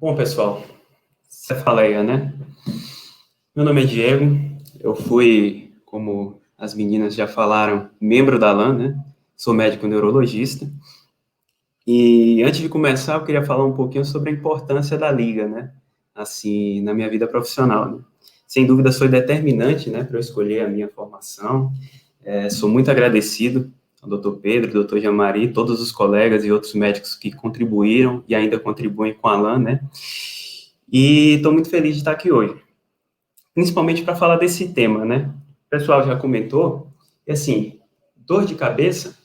Bom, pessoal, cefaleia, né? Meu nome é Diego, eu fui, como as meninas já falaram, membro da LAN, né? Sou médico neurologista. E antes de começar, eu queria falar um pouquinho sobre a importância da liga, né? Assim, na minha vida profissional, né? Sem dúvida, foi determinante, né, para eu escolher a minha formação. Sou muito agradecido ao Dr. Pedro, ao Dr. Jamari, todos os colegas e outros médicos que contribuíram e ainda contribuem com a LAN, né? E estou muito feliz de estar aqui hoje, principalmente para falar desse tema, né? O pessoal já comentou, e assim, dor de cabeça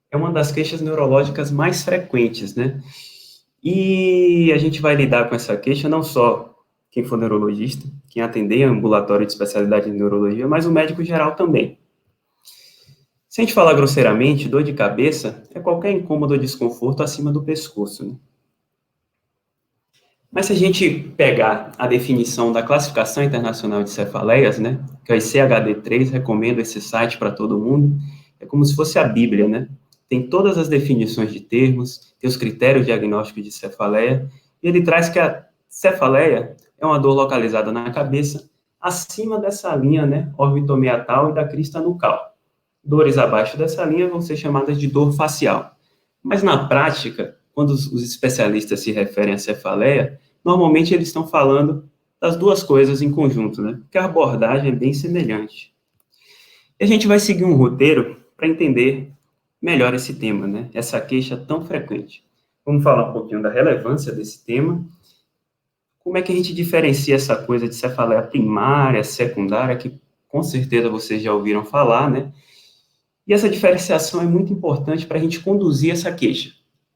é uma das queixas neurológicas mais frequentes, né? E a gente vai lidar com essa queixa não só quem for neurologista, quem atender ambulatório de especialidade em neurologia, mas o médico geral também. Se a gente falar grosseiramente, dor de cabeça é qualquer incômodo ou desconforto acima do pescoço, né? Mas se a gente pegar a definição da Classificação Internacional de Cefaleias, né, que é o ICHD-3, recomendo esse site para todo mundo, é como se fosse a Bíblia, né? Tem todas as definições de termos, tem os critérios diagnósticos de cefaleia, e ele traz que a cefaleia é uma dor localizada na cabeça, acima dessa linha, né, orbitomeatal e da crista nucal. Dores abaixo dessa linha vão ser chamadas de dor facial. Mas na prática, quando os especialistas se referem à cefaleia, normalmente eles estão falando das duas coisas em conjunto, né? Porque a abordagem é bem semelhante. E a gente vai seguir um roteiro para entender melhor esse tema, né? Essa queixa tão frequente. Vamos falar um pouquinho da relevância desse tema, como é que a gente diferencia essa coisa de cefaleia primária, secundária, que com certeza vocês já ouviram falar, né? E essa diferenciação é muito importante para a gente conduzir essa queixa,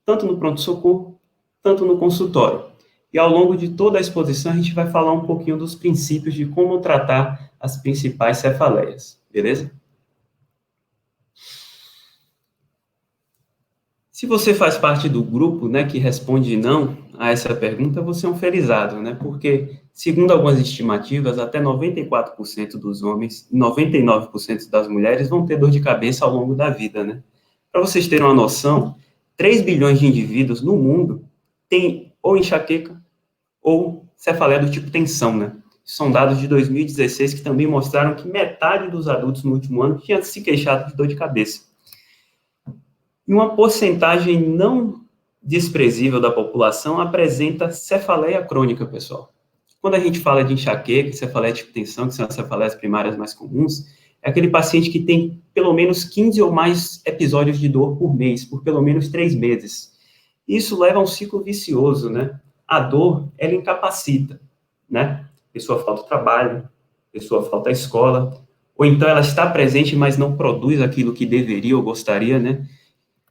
tanto no pronto-socorro, tanto no consultório. E ao longo de toda a exposição, a gente vai falar um pouquinho dos princípios de como tratar as principais cefaleias, beleza? Se você faz parte do grupo, né, que responde não a essa pergunta, você é um felizardo, né? Porque, segundo algumas estimativas, até 94% dos homens e 99% das mulheres vão ter dor de cabeça ao longo da vida, né? Para vocês terem uma noção, 3 bilhões de indivíduos no mundo têm ou enxaqueca ou cefaleia do tipo tensão, né? São dados de 2016 que também mostraram que metade dos adultos no último ano tinha se queixado de dor de cabeça. E uma porcentagem não desprezível da população apresenta cefaleia crônica, pessoal. Quando a gente fala de enxaqueca, cefaleia de tensão, que são as cefaleias primárias mais comuns, é aquele paciente que tem pelo menos 15 ou mais episódios de dor por mês, por pelo menos 3 meses. Isso leva a um ciclo vicioso, né? A dor, ela incapacita, né? A pessoa falta o trabalho, a pessoa falta a escola, ou então ela está presente, mas não produz aquilo que deveria ou gostaria, né?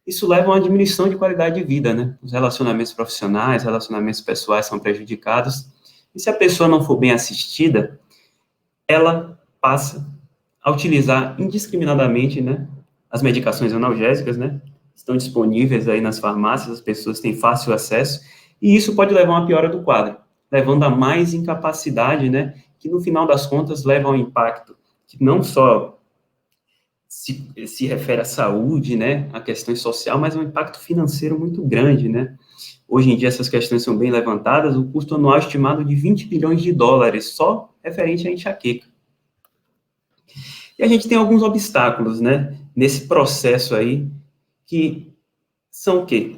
Isso leva a uma diminuição de qualidade de vida, né? Os relacionamentos profissionais, relacionamentos pessoais são prejudicados. E se a pessoa não for bem assistida, ela passa a utilizar indiscriminadamente, né, as medicações analgésicas, né? Estão disponíveis aí nas farmácias, as pessoas têm fácil acesso, e isso pode levar a uma piora do quadro, levando a mais incapacidade, né? Que no final das contas leva ao impacto que não só se refere à saúde, né, a questões social, mas é um impacto financeiro muito grande, né? Hoje em dia essas questões são bem levantadas, o custo anual estimado de 20 bilhões de dólares, só referente à enxaqueca. E a gente tem alguns obstáculos, né, nesse processo aí, que são o quê?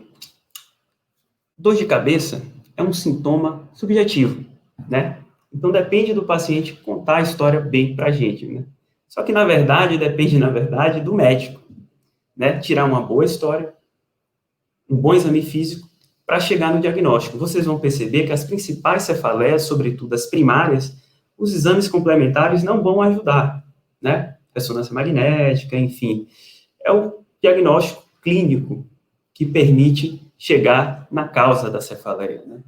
Dor de cabeça é um sintoma subjetivo, né? Então depende do paciente contar a história bem pra gente, né? Só que, na verdade, depende, na verdade, do médico, né? Tirar uma boa história, um bom exame físico, para chegar no diagnóstico. Vocês vão perceber que as principais cefaleias, sobretudo as primárias, os exames complementares não vão ajudar, né? Ressonância magnética, enfim. É o diagnóstico clínico que permite chegar na causa da cefaleia, né?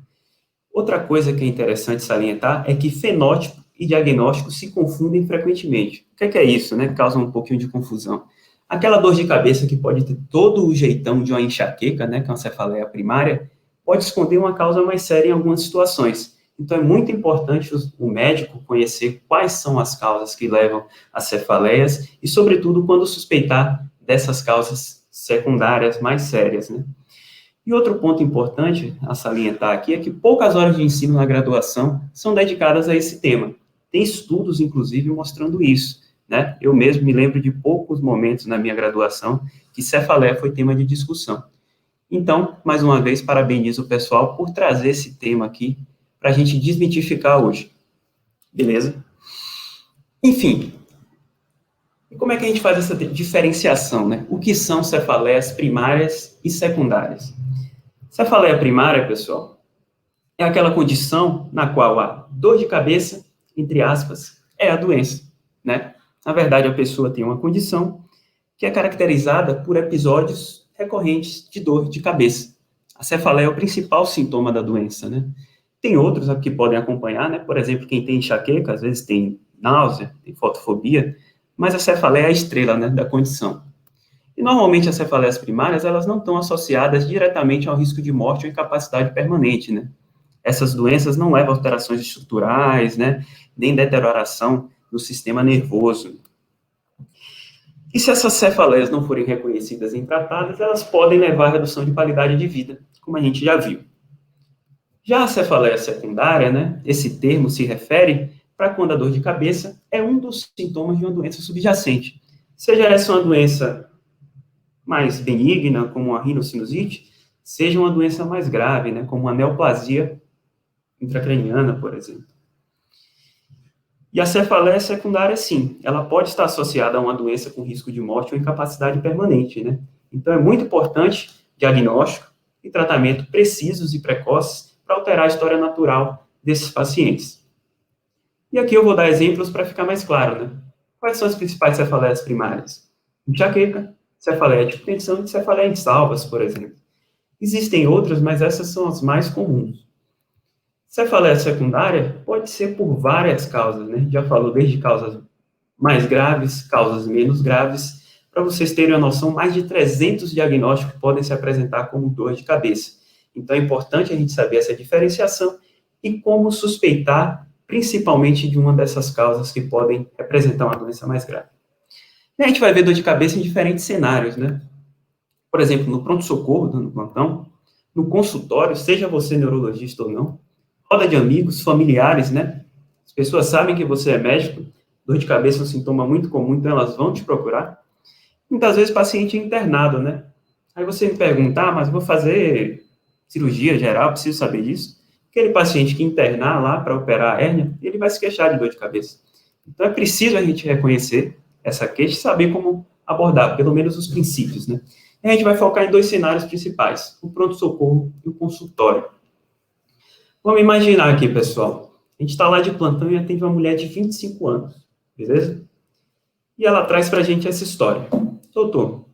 Outra coisa que é interessante salientar é que fenótipo e diagnóstico se confundem frequentemente. O que é isso, né? Causa um pouquinho de confusão. Aquela dor de cabeça que pode ter todo o jeitão de uma enxaqueca, né, que é uma cefaleia primária, pode esconder uma causa mais séria em algumas situações. Então, é muito importante o médico conhecer quais são as causas que levam a cefaleias e, sobretudo, quando suspeitar dessas causas secundárias mais sérias, né? E outro ponto importante a salientar aqui é que poucas horas de ensino na graduação são dedicadas a esse tema. Tem estudos, inclusive, mostrando isso, né? Eu mesmo me lembro de poucos momentos na minha graduação que cefaleia foi tema de discussão. Então, mais uma vez, parabenizo o pessoal por trazer esse tema aqui para a gente desmitificar hoje. Beleza? Enfim, e como é que a gente faz essa diferenciação, né? O que são cefaleias primárias e secundárias? Cefaleia primária, pessoal, é aquela condição na qual a dor de cabeça, entre aspas, é a doença, né? Na verdade, a pessoa tem uma condição que é caracterizada por episódios recorrentes de dor de cabeça. A cefaleia é o principal sintoma da doença, né? Tem outros que podem acompanhar, né? Por exemplo, quem tem enxaqueca, às vezes tem náusea, tem fotofobia, mas a cefaleia é a estrela, né, da condição. E normalmente as cefaleias primárias, elas não estão associadas diretamente ao risco de morte ou incapacidade permanente, né? Essas doenças não levam a alterações estruturais, né, nem deterioração do sistema nervoso. E se essas cefaleias não forem reconhecidas e tratadas, elas podem levar à redução de qualidade de vida, como a gente já viu. Já a cefaleia secundária, né, esse termo se refere para quando a dor de cabeça é um dos sintomas de uma doença subjacente. Seja essa uma doença mais benigna, como a rinocinusite, seja uma doença mais grave, né, como a neoplasia intracraniana, por exemplo. E a cefaleia secundária, sim, ela pode estar associada a uma doença com risco de morte ou incapacidade permanente, né? Então, é muito importante diagnóstico e tratamento precisos e precoces para alterar a história natural desses pacientes. E aqui eu vou dar exemplos para ficar mais claro, né? Quais são as principais cefaleias primárias? Enxaqueca, cefaleia de hipertensão e cefaleia de salvas, por exemplo. Existem outras, mas essas são as mais comuns. Cefaleia secundária pode ser por várias causas, né? Já falou desde causas mais graves, causas menos graves. Para vocês terem uma noção, mais de 300 diagnósticos podem se apresentar como dor de cabeça. Então, é importante a gente saber essa diferenciação e como suspeitar, principalmente de uma dessas causas que podem representar uma doença mais grave. E a gente vai ver dor de cabeça em diferentes cenários, né? Por exemplo, no pronto-socorro, no plantão, no consultório, seja você neurologista ou não, roda de amigos, familiares, né? As pessoas sabem que você é médico, dor de cabeça é um sintoma muito comum, então elas vão te procurar. Muitas vezes paciente internado, né? Aí você me pergunta, mas eu vou fazer cirurgia geral, preciso saber disso? Aquele paciente que internar lá para operar a hérnia, ele vai se queixar de dor de cabeça. Então é preciso a gente reconhecer essa queixa e saber como abordar, pelo menos os princípios, né? E a gente vai focar em dois cenários principais, o pronto-socorro e o consultório. Vamos imaginar aqui, pessoal. A gente está lá de plantão e atende uma mulher de 25 anos, beleza? E ela traz para a gente essa história. Doutor,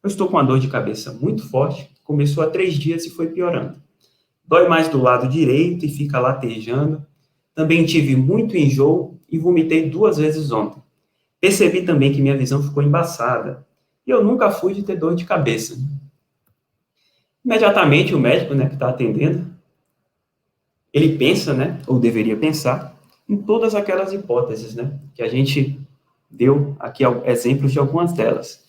eu estou com uma dor de cabeça muito forte, começou há 3 dias e foi piorando. Dói mais do lado direito e fica latejando. Também tive muito enjoo e vomitei 2 vezes ontem. Percebi também que minha visão ficou embaçada. E eu nunca fui de ter dor de cabeça. Imediatamente o médico, né, que está atendendo, ele pensa, né, ou deveria pensar, em todas aquelas hipóteses, né, que a gente deu aqui exemplos de algumas delas.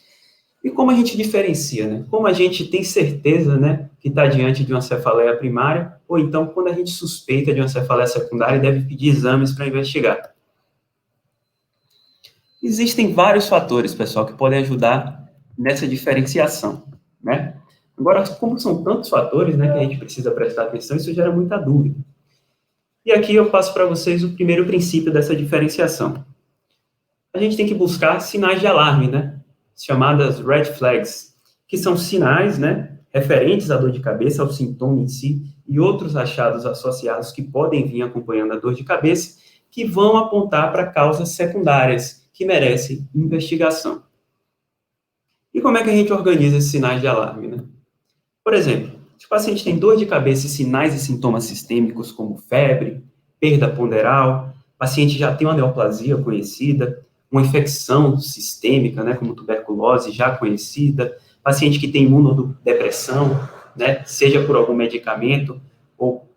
E como a gente diferencia, né? Como a gente tem certeza, né, que está diante de uma cefaleia primária, ou então quando a gente suspeita de uma cefaleia secundária e deve pedir exames para investigar. Existem vários fatores, pessoal, que podem ajudar nessa diferenciação, né? Agora, como são tantos fatores, né, que a gente precisa prestar atenção, isso gera muita dúvida. E aqui eu passo para vocês o primeiro princípio dessa diferenciação. A gente tem que buscar sinais de alarme, né? Chamadas red flags, que são sinais, né, referentes à dor de cabeça, ao sintoma em si, e outros achados associados que podem vir acompanhando a dor de cabeça, que vão apontar para causas secundárias, que merecem investigação. E como é que a gente organiza esses sinais de alarme, né? Por exemplo, se o paciente tem dor de cabeça e sinais e sintomas sistêmicos como febre, perda ponderal, o paciente já tem uma neoplasia conhecida, uma infecção sistêmica, né, como tuberculose já conhecida, paciente que tem imunodepressão, né, seja por algum medicamento ou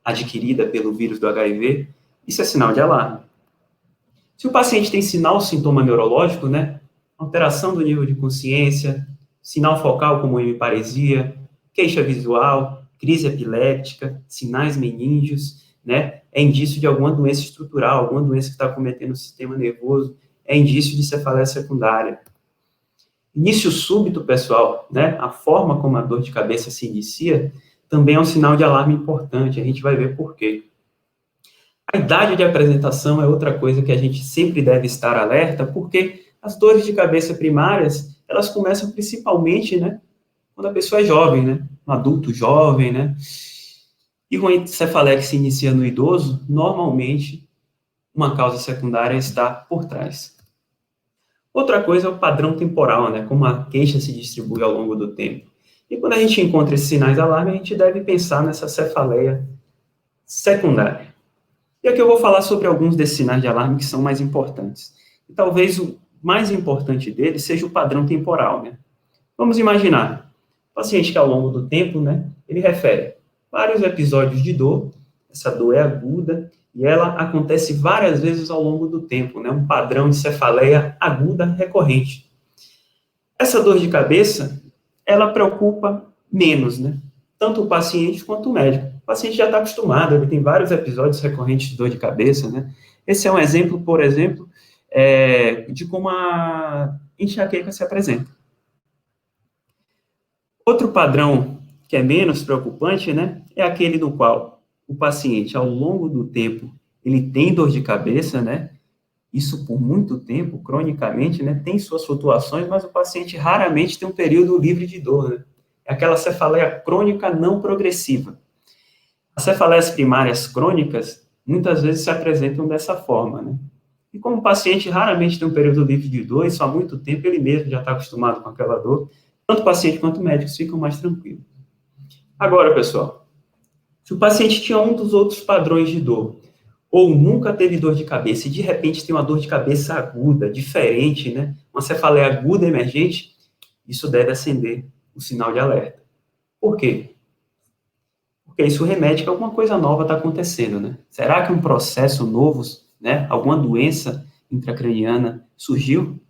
adquirida pelo vírus do HIV, isso é sinal de alarme. Se o paciente tem sinal ou sintoma neurológico, né, alteração do nível de consciência, sinal focal como hemiparesia, queixa visual, crise epiléptica, sinais meníngeos, né? É indício de alguma doença estrutural, alguma doença que está cometendo o sistema nervoso, é indício de cefaleia secundária. Início súbito, pessoal, né? A forma como a dor de cabeça se inicia também é um sinal de alarme importante, a gente vai ver por quê. A idade de apresentação é outra coisa que a gente sempre deve estar alerta, porque as dores de cabeça primárias, elas começam principalmente, né, quando a pessoa é jovem, né, um adulto jovem, né, e uma cefaleia que se inicia no idoso, normalmente, uma causa secundária está por trás. Outra coisa é o padrão temporal, né, como a queixa se distribui ao longo do tempo. E quando a gente encontra esses sinais de alarme, a gente deve pensar nessa cefaleia secundária. E aqui eu vou falar sobre alguns desses sinais de alarme que são mais importantes. E talvez o mais importante deles seja o padrão temporal, né? Vamos imaginar, o paciente que ao longo do tempo, né, ele refere vários episódios de dor, essa dor é aguda, e ela acontece várias vezes ao longo do tempo, né, um padrão de cefaleia aguda recorrente. Essa dor de cabeça, ela preocupa menos, né, tanto o paciente quanto o médico. O paciente já está acostumado, ele tem vários episódios recorrentes de dor de cabeça, né, esse é um exemplo, por exemplo, de como a enxaqueca se apresenta. Outro padrão que é menos preocupante, né, é aquele no qual o paciente, ao longo do tempo, ele tem dor de cabeça, né, isso por muito tempo, cronicamente, né, tem suas flutuações, mas o paciente raramente tem um período livre de dor, né, é aquela cefaleia crônica não progressiva. As cefaleias primárias crônicas, muitas vezes se apresentam dessa forma, né, e como o paciente raramente tem um período livre de dor, isso há muito tempo, ele mesmo já está acostumado com aquela dor, tanto o paciente quanto o médico ficam mais tranquilos. Agora, pessoal, se o paciente tinha um dos outros padrões de dor, ou nunca teve dor de cabeça, e de repente tem uma dor de cabeça aguda, diferente, né? Uma cefaleia aguda emergente, isso deve acender o sinal de alerta. Por quê? Porque isso remete que alguma coisa nova está acontecendo, né? Será que um processo novo, né? Alguma doença intracraniana surgiu?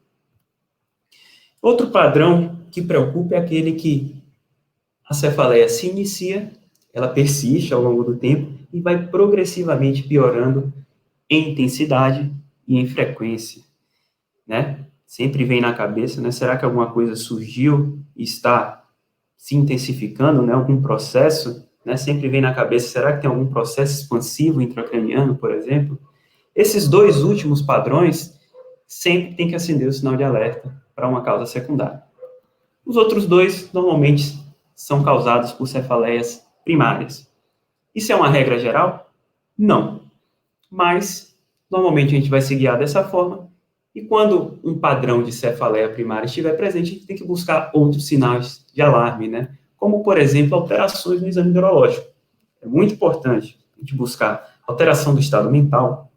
Outro padrão que preocupa é aquele que a cefaleia se inicia, ela persiste ao longo do tempo e vai progressivamente piorando em intensidade e em frequência, né? Sempre vem na cabeça, né? Será que alguma coisa surgiu e está se intensificando, né? Algum processo, né? Sempre vem na cabeça, será que tem algum processo expansivo intracraniano, por exemplo? Esses dois últimos padrões sempre tem que acender o sinal de alerta para uma causa secundária. Os outros dois, normalmente, são causados por cefaleias primárias. Isso é uma regra geral? Não. Mas, normalmente, a gente vai se guiar dessa forma, e quando um padrão de cefaleia primária estiver presente, a gente tem que buscar outros sinais de alarme, né? Como, por exemplo, alterações no exame neurológico. É muito importante a gente buscar alteração do estado mental,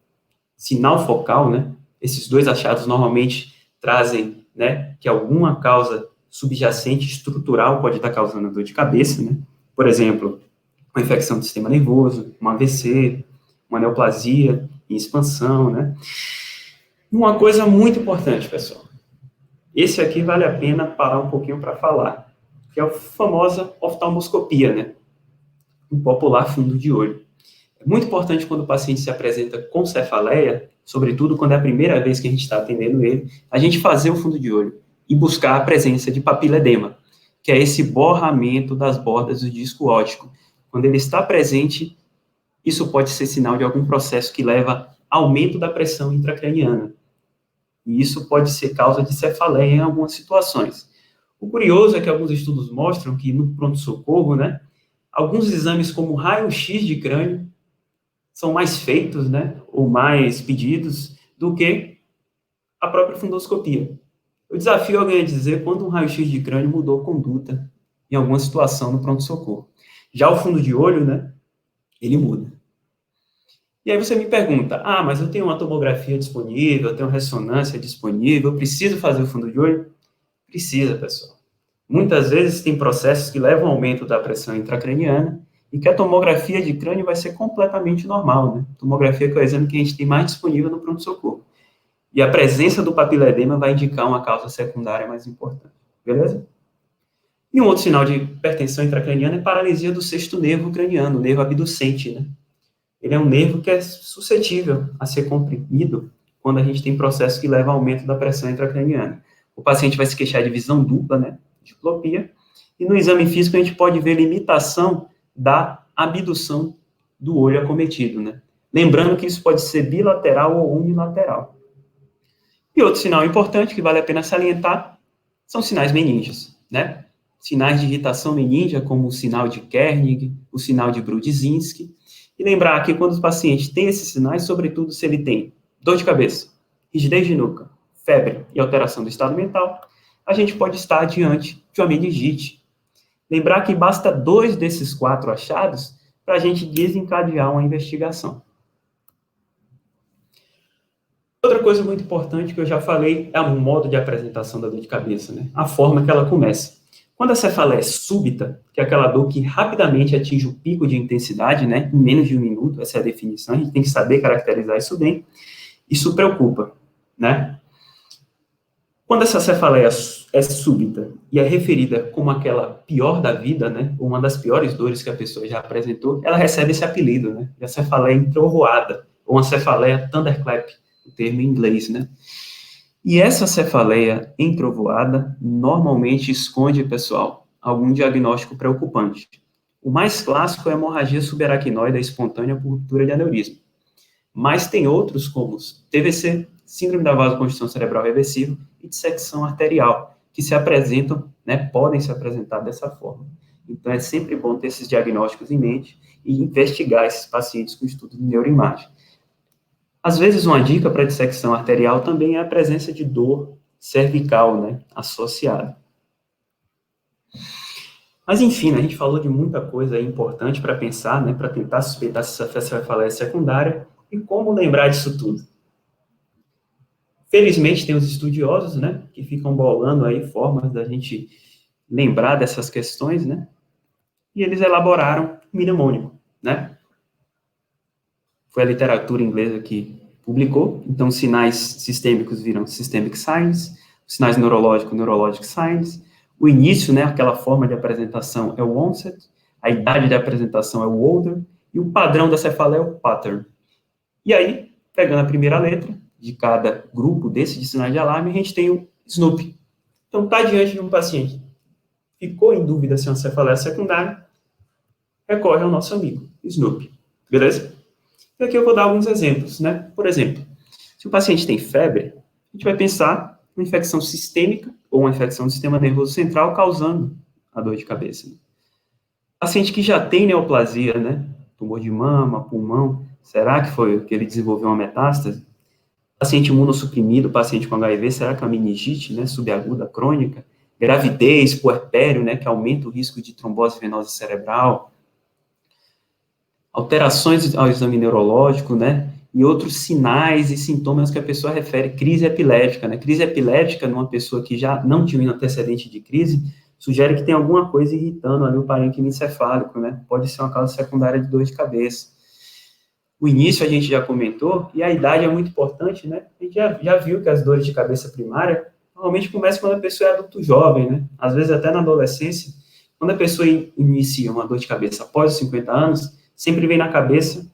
sinal focal, né? Esses dois achados normalmente trazem, né, que alguma causa subjacente estrutural pode estar causando dor de cabeça, né? Por exemplo, uma infecção do sistema nervoso, um AVC, uma neoplasia em expansão, né? Uma coisa muito importante, pessoal. Esse aqui vale a pena parar um pouquinho para falar, que é a famosa oftalmoscopia, né? Um popular fundo de olho. É muito importante quando o paciente se apresenta com cefaleia, sobretudo quando é a primeira vez que a gente está atendendo ele, a gente fazer o fundo de olho e buscar a presença de papiledema, que é esse borramento das bordas do disco óptico. Quando ele está presente, isso pode ser sinal de algum processo que leva ao aumento da pressão intracraniana. E isso pode ser causa de cefaleia em algumas situações. O curioso é que alguns estudos mostram que no pronto-socorro, né, alguns exames como raio-x de crânio são mais feitos, né, ou mais pedidos do que a própria fundoscopia. Eu desafio alguém a dizer quando um raio-x de crânio mudou conduta em alguma situação no pronto-socorro. Já o fundo de olho, né, ele muda. E aí você me pergunta, mas eu tenho uma tomografia disponível, eu tenho ressonância disponível, eu preciso fazer o fundo de olho? Precisa, pessoal. Muitas vezes tem processos que levam ao aumento da pressão intracraniana e que a tomografia de crânio vai ser completamente normal, né? Tomografia que é o exame que a gente tem mais disponível no pronto-socorro. E a presença do papiledema vai indicar uma causa secundária mais importante. Beleza? E um outro sinal de hipertensão intracraniana é paralisia do sexto nervo craniano, o nervo abducente, né? Ele é um nervo que é suscetível a ser comprimido quando a gente tem processo que leva ao aumento da pressão intracraniana. O paciente vai se queixar de visão dupla, né? Diplopia. E no exame físico a gente pode ver limitação da abdução do olho acometido, né? Lembrando que isso pode ser bilateral ou unilateral. E outro sinal importante que vale a pena salientar são sinais meníngeos, né? Sinais de irritação meníngea, como o sinal de Kernig, o sinal de Brudzinski. E lembrar que quando o paciente tem esses sinais, sobretudo se ele tem dor de cabeça, rigidez de nuca, febre e alteração do estado mental, a gente pode estar diante de uma meningite. Lembrar que basta 2 desses 4 achados para a gente desencadear uma investigação. Outra coisa muito importante que eu já falei é o modo de apresentação da dor de cabeça, né? A forma que ela começa. Quando a cefaleia é súbita, que é aquela dor que rapidamente atinge o pico de intensidade, né? Em menos de 1 minuto, essa é a definição, a gente tem que saber caracterizar isso bem. Isso preocupa, né? Quando essa cefaleia é súbita e é referida como aquela pior da vida, né? Uma das piores dores que a pessoa já apresentou, ela recebe esse apelido, né? De cefaleia entrovoada, ou uma cefaleia thunderclap, o termo em inglês, né? E essa cefaleia entrovoada normalmente esconde, pessoal, algum diagnóstico preocupante. O mais clássico é a hemorragia subaracnoide espontânea por ruptura de aneurisma. Mas tem outros como TVC, síndrome da vasoconstrição cerebral reversível e dissecção arterial, que se apresentam, né, podem se apresentar dessa forma. Então, é sempre bom ter esses diagnósticos em mente e investigar esses pacientes com estudo de neuroimagem. Às vezes, uma dica para dissecção arterial também é a presença de dor cervical, né, associada. Mas, enfim, a gente falou de muita coisa importante para pensar, né, para tentar suspeitar se essa cefaleia é secundária e como lembrar disso tudo. Felizmente, tem os estudiosos, né, que ficam bolando aí formas da gente lembrar dessas questões, né, e eles elaboraram o mnemônico, né. Foi a literatura inglesa que publicou, então sinais sistêmicos viram systemic signs, os sinais neurológicos, neurologic signs, o início, né, aquela forma de apresentação é o onset, a idade de apresentação é o older, e o padrão da cefaleia é o pattern. E aí, pegando a primeira letra de cada grupo desse de sinais de alarme, a gente tem o SNOOP. Então, está diante de um paciente, ficou em dúvida se é uma cefaleia secundária, recorre ao nosso amigo, SNOOP. Beleza? E aqui eu vou dar alguns exemplos, né? Por exemplo, se o paciente tem febre, a gente vai pensar uma infecção sistêmica ou uma infecção do sistema nervoso central causando a dor de cabeça. Paciente que já tem neoplasia, né? Tumor de mama, pulmão, será que foi que ele desenvolveu uma metástase? Paciente imunossuprimido, paciente com HIV, será que é uma meningite, né? Subaguda, crônica? Gravidez, puerpério, né? Que aumenta o risco de trombose venosa cerebral. Alterações ao exame neurológico, né, e outros sinais e sintomas que a pessoa refere, crise epilética, né, crise epilética numa pessoa que já não tinha um antecedente de crise, sugere que tem alguma coisa irritando ali o parênquima encefálico, né, pode ser uma causa secundária de dor de cabeça. O início a gente já comentou, e a idade é muito importante, né, a gente já viu que as dores de cabeça primária normalmente começam quando a pessoa é adulto jovem, né, às vezes até na adolescência, quando a pessoa inicia uma dor de cabeça após os 50 anos, sempre vem na cabeça,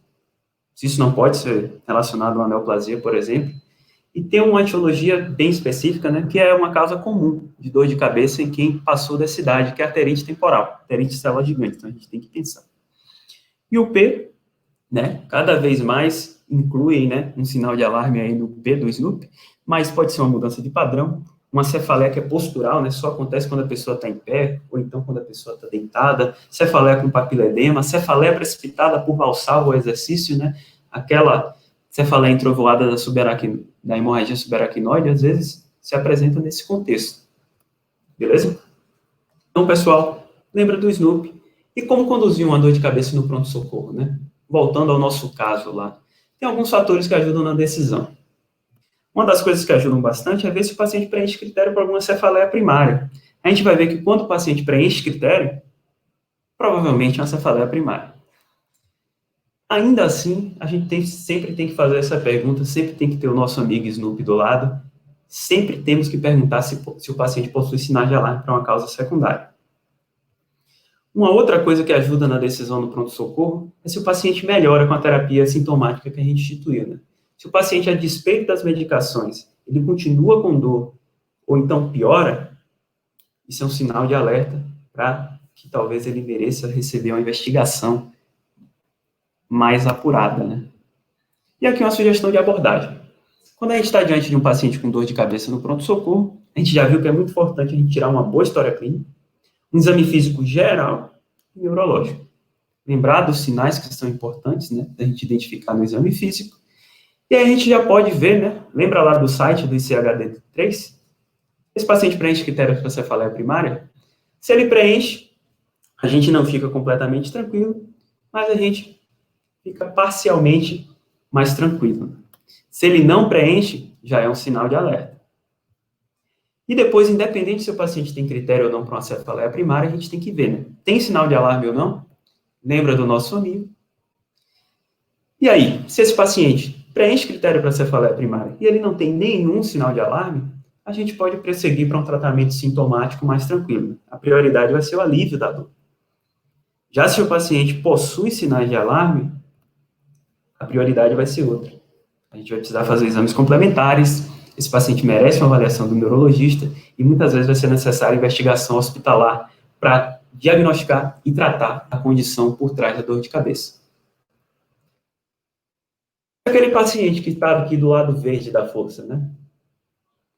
se isso não pode ser relacionado a uma neoplasia, por exemplo, e tem uma etiologia bem específica, né, que é uma causa comum de dor de cabeça em quem passou dessa idade, que é a arterite temporal, arterite de célula gigante, então a gente tem que pensar. E o P, né, cada vez mais inclui, né, um sinal de alarme aí no P do SNOOP, mas pode ser uma mudança de padrão, uma cefaleia que é postural, né, só acontece quando a pessoa está em pé, ou então quando a pessoa está deitada, cefaleia com papiledema, cefaleia precipitada por valsalvo ao exercício, né, aquela cefaleia entrovoada da hemorragia subaracnoide, às vezes se apresenta nesse contexto. Beleza? Então, pessoal, lembra do SNOOP e como conduzir uma dor de cabeça no pronto-socorro, né? Voltando ao nosso caso lá. Tem alguns fatores que ajudam na decisão. Uma das coisas que ajudam bastante é ver se o paciente preenche critério para alguma cefaleia primária. A gente vai ver que quando o paciente preenche critério, provavelmente é uma cefaleia primária. Ainda assim, a gente sempre tem que fazer essa pergunta, sempre tem que ter o nosso amigo SNOOP do lado, sempre temos que perguntar se o paciente possui sinais de alarme para uma causa secundária. Uma outra coisa que ajuda na decisão do pronto-socorro é se o paciente melhora com a terapia sintomática que a gente instituiu, né? Se o paciente, a despeito das medicações, ele continua com dor, ou então piora, isso é um sinal de alerta para que talvez ele mereça receber uma investigação mais apurada, né? E aqui uma sugestão de abordagem. Quando a gente está diante de um paciente com dor de cabeça no pronto-socorro, a gente já viu que é muito importante a gente tirar uma boa história clínica, um exame físico geral e neurológico. Lembrar dos sinais que são importantes, né, da gente identificar no exame físico. E aí a gente já pode ver, né, lembra lá do site do ICHD3? Esse paciente preenche critérios para cefaleia primária? Se ele preenche, a gente não fica completamente tranquilo, mas a gente fica parcialmente mais tranquilo. Se ele não preenche, já é um sinal de alerta. E depois, independente se o paciente tem critério ou não para uma cefaleia primária, a gente tem que ver, né? Tem sinal de alarme ou não? Lembra do nosso amigo? E aí, se esse paciente preenche critério para cefaleia primária e ele não tem nenhum sinal de alarme, a gente pode prosseguir para um tratamento sintomático mais tranquilo. A prioridade vai ser o alívio da dor. Já se o paciente possui sinais de alarme, a prioridade vai ser outra. A gente vai precisar fazer exames complementares, esse paciente merece uma avaliação do neurologista e muitas vezes vai ser necessária investigação hospitalar para diagnosticar e tratar a condição por trás da dor de cabeça. Aquele paciente que estava aqui do lado verde da força, né?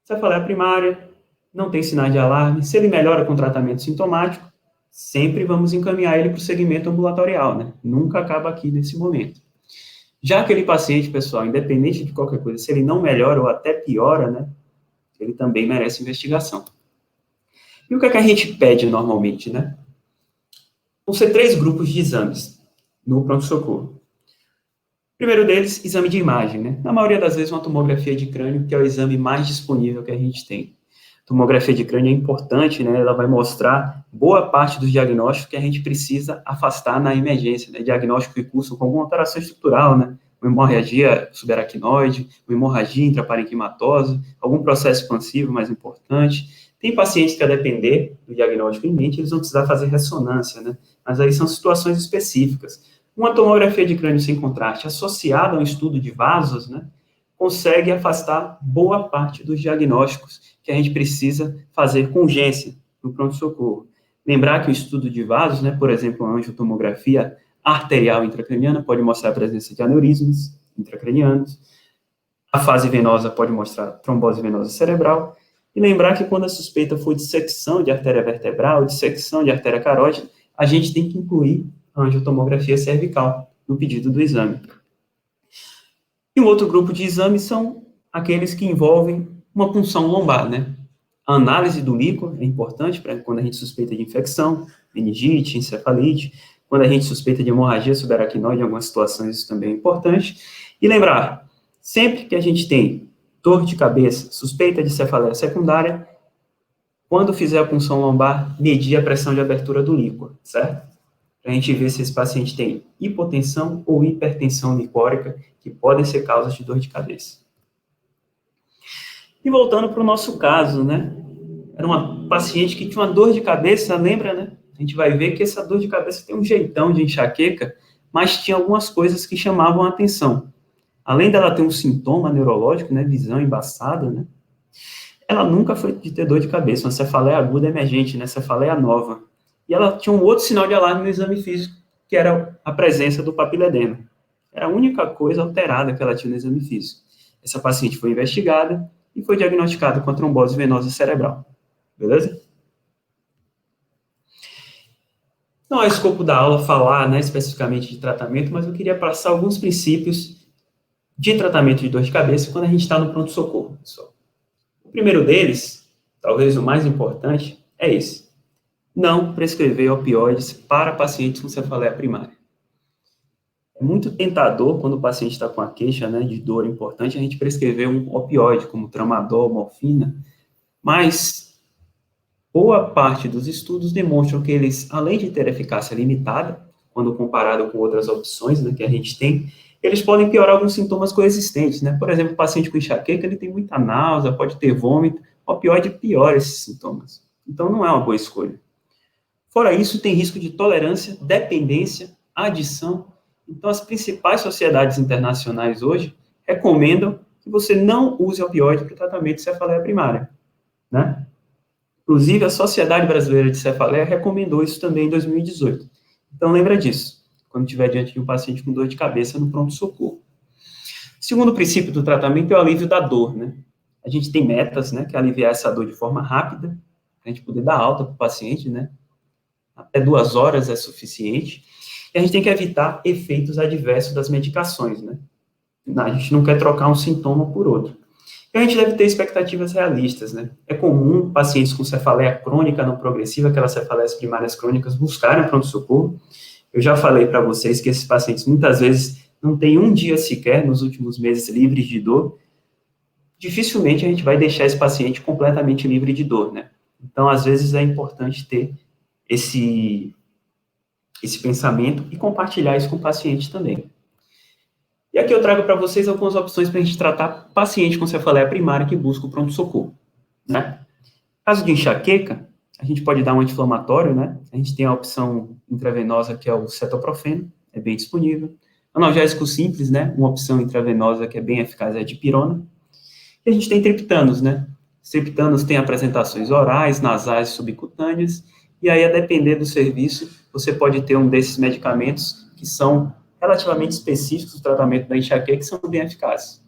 Cefaleia primária, não tem sinais de alarme, se ele melhora com tratamento sintomático, sempre vamos encaminhar ele para o segmento ambulatorial, né? Nunca acaba aqui nesse momento. Já aquele paciente, pessoal, independente de qualquer coisa, se ele não melhora ou até piora, né? Ele também merece investigação. E o que é que a gente pede normalmente, né? Vão ser 3 grupos de exames no pronto-socorro. O primeiro deles, exame de imagem, né? Na maioria das vezes, uma tomografia de crânio, que é o exame mais disponível que a gente tem. Tomografia de crânio é importante, né? Ela vai mostrar boa parte dos diagnósticos que a gente precisa afastar na emergência, né? Diagnóstico que cursam com alguma alteração estrutural, né? Uma hemorragia subaracnoide, uma hemorragia intraparenquimatosa, algum processo expansivo mais importante. Tem pacientes que, a depender do diagnóstico em mente, eles vão precisar fazer ressonância, né? Mas aí são situações específicas. Uma tomografia de crânio sem contraste associada a um estudo de vasos, né, consegue afastar boa parte dos diagnósticos que a gente precisa fazer com urgência no pronto-socorro. Lembrar que o estudo de vasos, né, por exemplo, a angiotomografia arterial intracraniana pode mostrar a presença de aneurismas intracranianos, a fase venosa pode mostrar trombose venosa cerebral, e lembrar que quando a suspeita for dissecção de artéria vertebral, dissecção de artéria carótida, a gente tem que incluir a angiotomografia cervical no pedido do exame. E um outro grupo de exames são aqueles que envolvem uma punção lombar, né? A análise do líquor é importante para quando a gente suspeita de infecção, meningite, encefalite, quando a gente suspeita de hemorragia subaracnoide, em algumas situações isso também é importante. E lembrar, sempre que a gente tem dor de cabeça, suspeita de cefaleia secundária, quando fizer a punção lombar, medir a pressão de abertura do líquor, certo? Para a gente ver se esse paciente tem hipotensão ou hipertensão licórica, que podem ser causas de dor de cabeça. E voltando para o nosso caso, né? Era uma paciente que tinha uma dor de cabeça, lembra, né? A gente vai ver que essa dor de cabeça tem um jeitão de enxaqueca, mas tinha algumas coisas que chamavam a atenção. Além dela ter um sintoma neurológico, né? Visão embaçada, né? Ela nunca foi de ter dor de cabeça, uma cefaleia aguda emergente, né? Cefaleia nova. E ela tinha um outro sinal de alarme no exame físico, que era a presença do papiledema. Era a única coisa alterada que ela tinha no exame físico. Essa paciente foi investigada e foi diagnosticada com a trombose venosa cerebral. Beleza? Não é o escopo da aula falar, né, especificamente de tratamento, mas eu queria passar alguns princípios de tratamento de dor de cabeça quando a gente está no pronto-socorro, pessoal. O primeiro deles, talvez o mais importante, é esse. Não prescrever opioides para pacientes com cefaleia primária. É muito tentador, quando o paciente está com a queixa, né, de dor importante, a gente prescrever um opioide, como tramadol, morfina, mas boa parte dos estudos demonstram que eles, além de ter eficácia limitada, quando comparado com outras opções, né, que a gente tem, eles podem piorar alguns sintomas coexistentes, né? Por exemplo, o paciente com enxaqueca, ele tem muita náusea, pode ter vômito, o opioide piora esses sintomas. Então, não é uma boa escolha. Fora isso, tem risco de tolerância, dependência, adição. Então, as principais sociedades internacionais hoje recomendam que você não use opioide para o tratamento de cefaleia primária, né? Inclusive, a Sociedade Brasileira de Cefaleia recomendou isso também em 2018. Então, lembra disso, quando estiver diante de um paciente com dor de cabeça no pronto-socorro. O segundo princípio do tratamento é o alívio da dor, né? A gente tem metas, né, que é aliviar essa dor de forma rápida, para a gente poder dar alta para o paciente, né? Até 2 horas é suficiente. E a gente tem que evitar efeitos adversos das medicações, né? A gente não quer trocar um sintoma por outro. E a gente deve ter expectativas realistas, né? É comum pacientes com cefaleia crônica não progressiva, aquelas cefaleias primárias crônicas, buscarem pronto-socorro. Eu já falei para vocês que esses pacientes muitas vezes não têm um dia sequer nos últimos meses livres de dor. Dificilmente a gente vai deixar esse paciente completamente livre de dor, né? Então, às vezes, é importante ter esse pensamento e compartilhar isso com o paciente também. E aqui eu trago para vocês algumas opções para a gente tratar paciente com cefaleia primária que busca o pronto-socorro, né? Caso de enxaqueca, a gente pode dar um anti-inflamatório, né? A gente tem a opção intravenosa, que é o cetoprofeno, é bem disponível. Analgésico simples, né? Uma opção intravenosa que é bem eficaz é a dipirona. E a gente tem triptanos, né? Os triptanos têm apresentações orais, nasais, subcutâneas, e aí, a depender do serviço, você pode ter um desses medicamentos que são relativamente específicos do tratamento da enxaqueca, que são bem eficazes.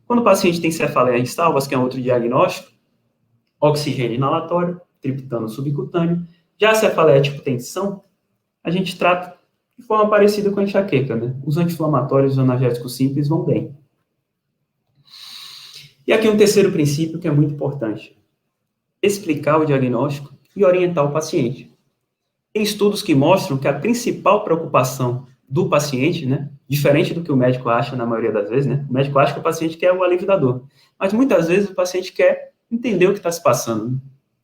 Quando o paciente tem cefaleia em salvas, que é outro diagnóstico, oxigênio inalatório, triptano subcutâneo. Já a cefaleia tipo tensão, a gente trata de forma parecida com a enxaqueca, né? Os anti-inflamatórios e os analgésicos simples vão bem. E aqui um terceiro princípio que é muito importante. Explicar o diagnóstico e orientar o paciente. Tem estudos que mostram que a principal preocupação do paciente, né, diferente do que o médico acha na maioria das vezes, né, o médico acha que o paciente quer o alívio da dor, mas muitas vezes o paciente quer entender o que está se passando, né?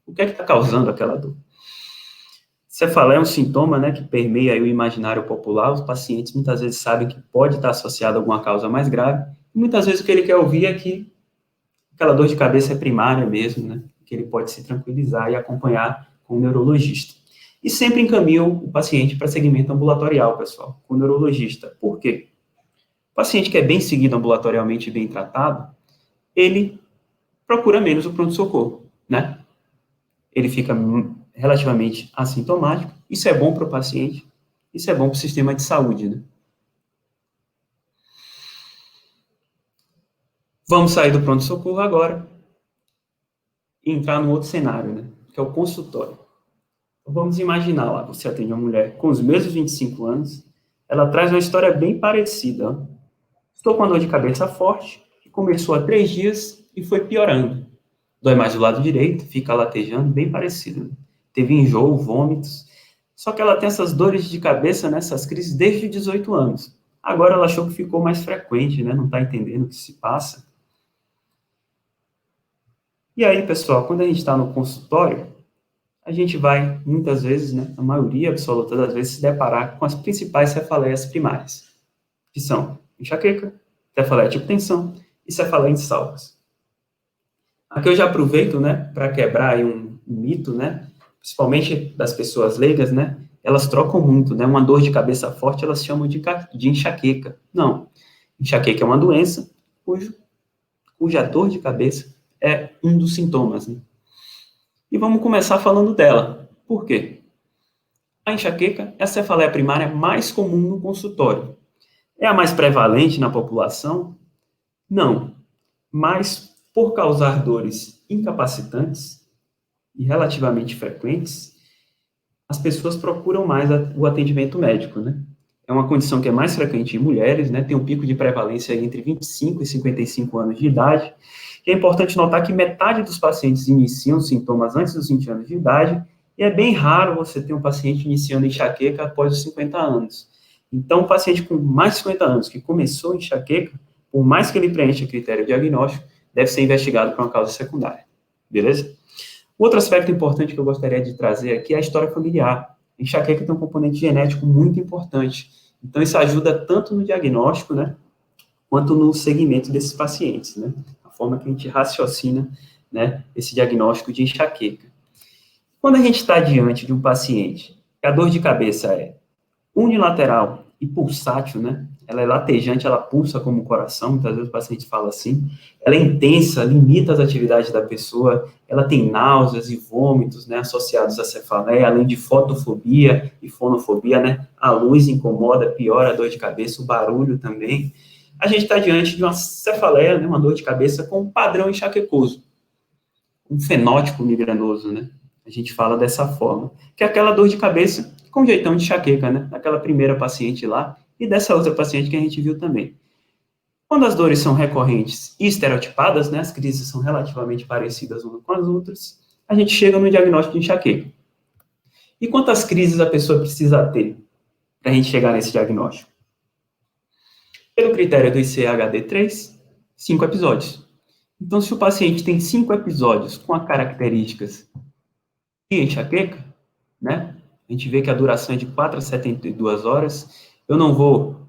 O que é que está causando aquela dor. Cefaleia é um sintoma, né, que permeia aí o imaginário popular. Os pacientes muitas vezes sabem que pode estar associado a alguma causa mais grave, e muitas vezes o que ele quer ouvir é que aquela dor de cabeça é primária mesmo, né, que ele pode se tranquilizar e acompanhar com o neurologista. E sempre encaminham o paciente para segmento ambulatorial, pessoal, com o neurologista. Por quê? O paciente que é bem seguido ambulatorialmente e bem tratado, ele procura menos o pronto-socorro, né? Ele fica relativamente assintomático. Isso é bom para o paciente, isso é bom para o sistema de saúde, né? Vamos sair do pronto-socorro agora e entrar num outro cenário, né? Que é o consultório. Vamos imaginar lá, você atende uma mulher com os mesmos 25 anos, ela traz uma história bem parecida. Ó. Estou com uma dor de cabeça forte, que começou há 3 dias e foi piorando. Dói mais do lado direito, fica latejando, bem parecido. Né? Teve enjoo, vômitos. Só que ela tem essas dores de cabeça, né, essas crises, desde os 18 anos. Agora ela achou que ficou mais frequente, né, não está entendendo o que se passa. E aí, pessoal, quando a gente está no consultório, a gente vai, muitas vezes, né, a maioria absoluta das vezes, se deparar com as principais cefaleias primárias, que são enxaqueca, cefaleia tipo tensão e cefaleia em salvas. Aqui eu já aproveito, né, para quebrar aí um mito, né, principalmente das pessoas leigas, né, elas trocam muito, né, uma dor de cabeça forte elas chamam de enxaqueca. Não, enxaqueca é uma doença cuja dor de cabeça é um dos sintomas, né. E vamos começar falando dela. Por quê? A enxaqueca é a cefaleia primária mais comum no consultório. É a mais prevalente na população? Não. Mas, por causar dores incapacitantes e relativamente frequentes, as pessoas procuram mais o atendimento médico, né? É uma condição que é mais frequente em mulheres, né? Tem um pico de prevalência entre 25 e 55 anos de idade. E é importante notar que metade dos pacientes iniciam sintomas antes dos 20 anos de idade, e é bem raro você ter um paciente iniciando enxaqueca após os 50 anos. Então, um paciente com mais de 50 anos que começou enxaqueca, por mais que ele preencha o critério diagnóstico, deve ser investigado por uma causa secundária. Beleza? Outro aspecto importante que eu gostaria de trazer aqui é a história familiar. A enxaqueca tem um componente genético muito importante. Então, isso ajuda tanto no diagnóstico, né, quanto no segmento desses pacientes, né? A forma que a gente raciocina, né, esse diagnóstico de enxaqueca. Quando a gente está diante de um paciente que a dor de cabeça é unilateral e pulsátil, né? Ela é latejante, ela pulsa como o coração, muitas vezes o paciente fala assim. Ela é intensa, limita as atividades da pessoa, ela tem náuseas e vômitos, né, associados à cefaleia, além de fotofobia e fonofobia, né? A luz incomoda, piora a dor de cabeça, o barulho também. A gente está diante de uma cefaleia, né, uma dor de cabeça com um padrão enxaquecoso, um fenótipo migranoso, né? A gente fala dessa forma, que é aquela dor de cabeça com jeitão de enxaqueca, né? Daquela primeira paciente lá e dessa outra paciente que a gente viu também. Quando as dores são recorrentes e estereotipadas, né? As crises são relativamente parecidas umas com as outras, a gente chega no diagnóstico de enxaqueca. E quantas crises a pessoa precisa ter para a gente chegar nesse diagnóstico? Pelo critério do ICHD-3, 5 episódios. Então, se o paciente tem 5 episódios com as características de enxaqueca, né? A gente vê que a duração é de 4 a 72 horas. Eu não vou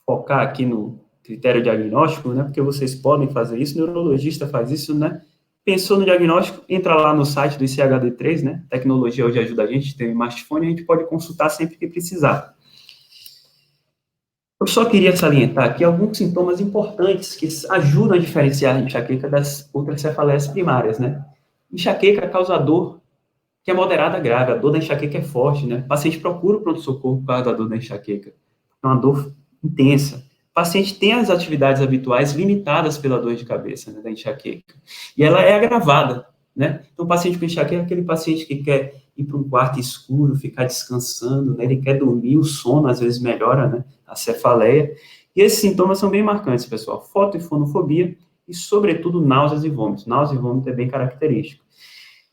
focar aqui no critério diagnóstico, né? Porque vocês podem fazer isso, o neurologista faz isso, né? Pensou no diagnóstico, entra lá no site do ICHD-3, né? Tecnologia hoje ajuda a gente, tem um smartphone, a gente pode consultar sempre que precisar. Eu só queria salientar aqui alguns sintomas importantes que ajudam a diferenciar a enxaqueca das outras cefaleias primárias, né? Enxaqueca causa dor que é moderada a grave, a dor da enxaqueca é forte, né? O paciente procura o pronto-socorro por causa da dor da enxaqueca. É uma dor intensa. O paciente tem as atividades habituais limitadas pela dor de cabeça, né, da enxaqueca. E ela é agravada, né? Então, o paciente com enxaqueca é aquele paciente que quer ir para um quarto escuro, ficar descansando, né? Ele quer dormir, o sono às vezes melhora, né? A cefaleia. E esses sintomas são bem marcantes, pessoal. Foto e fonofobia e, sobretudo, náuseas e vômitos. Náusea e vômito é bem característico.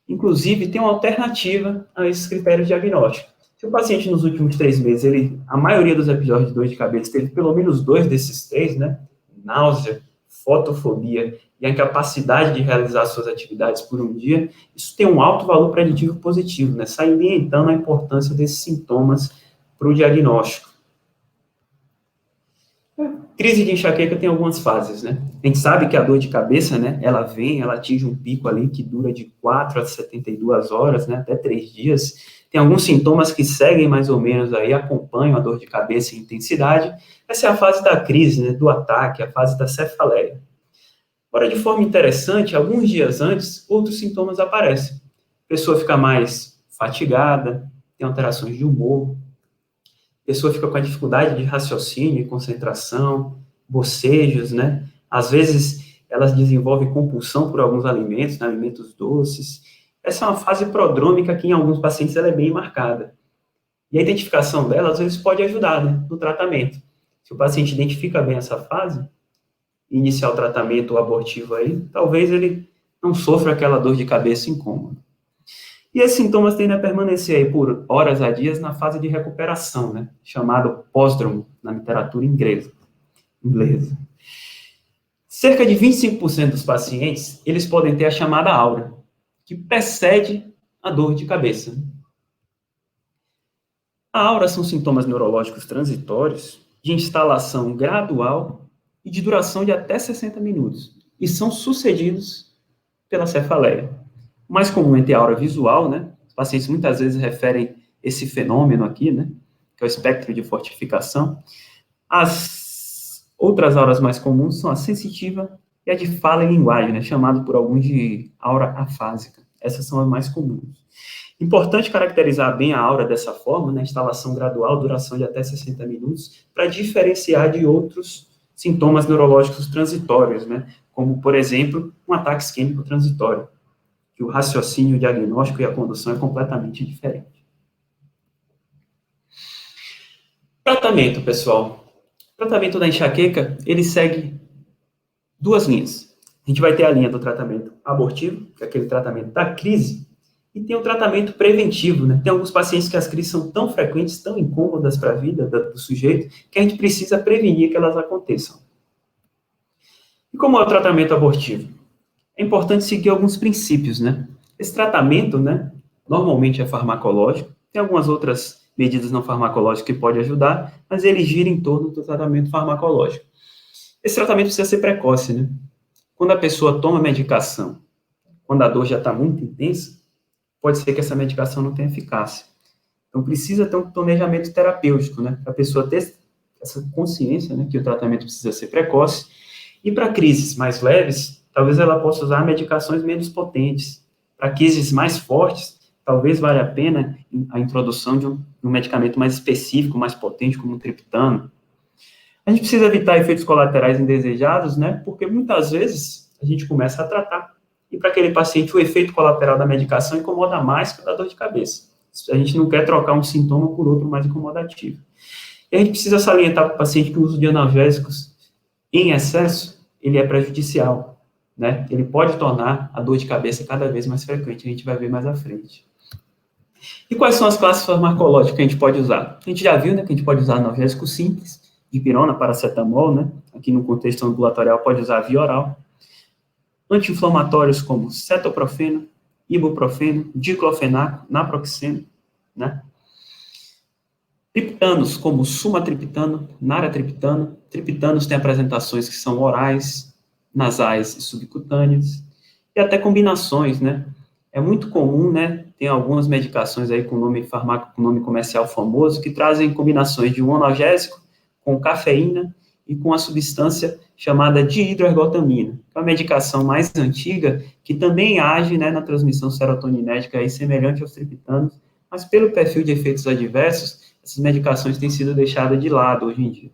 Inclusive, tem uma alternativa a esses critérios diagnósticos. Se o paciente, nos últimos 3 meses, a maioria dos episódios de dor de cabeça teve pelo menos 2 desses 3, né? Náusea, fotofobia e a incapacidade de realizar suas atividades por um dia, isso tem um alto valor preditivo positivo, né? Salientando a importância desses sintomas para o diagnóstico. Crise de enxaqueca tem algumas fases, né? A gente sabe que a dor de cabeça, né, ela atinge um pico ali que dura de 4 a 72 horas, né, até 3 dias. Tem alguns sintomas que seguem mais ou menos aí, acompanham a dor de cabeça em intensidade. Essa é a fase da crise, né, do ataque, a fase da cefaleia. Agora, de forma interessante, alguns dias antes, outros sintomas aparecem. A pessoa fica mais fatigada, tem alterações de humor, a pessoa fica com a dificuldade de raciocínio e concentração, bocejos, né? Às vezes, elas desenvolvem compulsão por alguns alimentos, né? Alimentos doces. Essa é uma fase prodrômica que, em alguns pacientes, ela é bem marcada. E a identificação dela, às vezes, pode ajudar, né? No tratamento. Se o paciente identifica bem essa fase, iniciar o tratamento abortivo aí, talvez ele não sofra aquela dor de cabeça incômoda. E esses sintomas tendem a permanecer aí por horas a dias na fase de recuperação, né? Chamado pós-dromo, na literatura inglesa. Cerca de 25% dos pacientes, eles podem ter a chamada aura, que precede a dor de cabeça. A aura são sintomas neurológicos transitórios, de instalação gradual e de duração de até 60 minutos, e são sucedidos pela cefaleia. O mais comum é ter aura visual, né? Os pacientes muitas vezes referem esse fenômeno aqui, né? Que é o espectro de fortificação. As outras auras mais comuns são a sensitiva e a de fala e linguagem, né? Chamado por alguns de aura afásica. Essas são as mais comuns. Importante caracterizar bem a aura dessa forma, né? Instalação gradual, duração de até 60 minutos, para diferenciar de outros sintomas neurológicos transitórios, né? Como, por exemplo, um ataque isquêmico transitório, que o raciocínio, o diagnóstico e a condução é completamente diferente. Tratamento, pessoal. O tratamento da enxaqueca, ele segue 2 linhas. A gente vai ter a linha do tratamento abortivo, que é aquele tratamento da crise, e tem o tratamento preventivo, né? Tem alguns pacientes que as crises são tão frequentes, tão incômodas para a vida do sujeito, que a gente precisa prevenir que elas aconteçam. E como é o tratamento abortivo? É importante seguir alguns princípios, né? Esse tratamento, né, normalmente é farmacológico, tem algumas outras medidas não farmacológicas que podem ajudar, mas ele gira em torno do tratamento farmacológico. Esse tratamento precisa ser precoce, né? Quando a pessoa toma medicação, quando a dor já está muito intensa, pode ser que essa medicação não tenha eficácia. Então, precisa ter um planejamento terapêutico, né, para a pessoa ter essa consciência, né, que o tratamento precisa ser precoce. E para crises mais leves, talvez ela possa usar medicações menos potentes. Para crises mais fortes, talvez valha a pena a introdução de um medicamento mais específico, mais potente, como um triptano. A gente precisa evitar efeitos colaterais indesejados, né, porque muitas vezes a gente começa a tratar, e para aquele paciente o efeito colateral da medicação incomoda mais que o da dor de cabeça. A gente não quer trocar um sintoma por outro mais incomodativo. E a gente precisa salientar para o paciente que o uso de analgésicos em excesso, ele é prejudicial, né? Ele pode tornar a dor de cabeça cada vez mais frequente, a gente vai ver mais à frente. E quais são as classes farmacológicas que a gente pode usar? A gente já viu, né, que a gente pode usar analgésico simples, dipirona, paracetamol, né? Aqui no contexto ambulatorial pode usar via oral. Anti-inflamatórios como cetoprofeno, ibuprofeno, diclofenaco, naproxeno, né? Triptanos, como sumatriptano, naratriptano. Triptanos têm apresentações que são orais, nasais e subcutâneas, e até combinações, né? É muito comum, né? Tem algumas medicações aí com nome fármaco, com nome comercial famoso, que trazem combinações de um analgésico com cafeína e com a substância chamada dihidroergotamina, que é uma medicação mais antiga, que também age, né, na transmissão serotoninética aí, semelhante aos triptanos, mas pelo perfil de efeitos adversos, essas medicações têm sido deixadas de lado hoje em dia.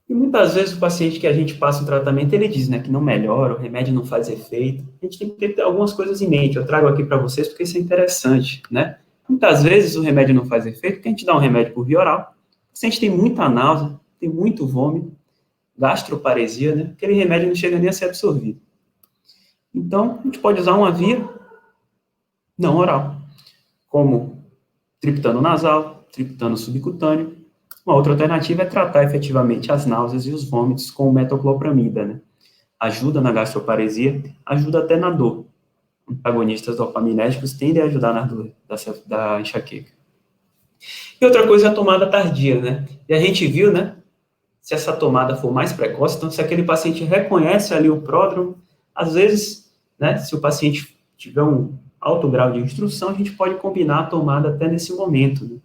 E muitas vezes o paciente que a gente passa o tratamento, ele diz, né, que não melhora, o remédio não faz efeito. A gente tem que ter algumas coisas em mente. Eu trago aqui para vocês porque isso é interessante, né? Muitas vezes o remédio não faz efeito porque a gente dá um remédio por via oral. O paciente tem muita náusea, tem muito vômito, gastroparesia, né? Aquele remédio não chega nem a ser absorvido. Então, a gente pode usar uma via não oral, como triptano nasal, triptano subcutâneo. Uma outra alternativa é tratar efetivamente as náuseas e os vômitos com metoclopramida, né? Ajuda na gastroparesia, ajuda até na dor. Antagonistas dopaminérgicos tendem a ajudar na dor da enxaqueca. E outra coisa é a tomada tardia, né? E a gente viu, né? Se essa tomada for mais precoce, então se aquele paciente reconhece ali o pródromo, às vezes, né? Se o paciente tiver um alto grau de instrução, a gente pode combinar a tomada até nesse momento, né?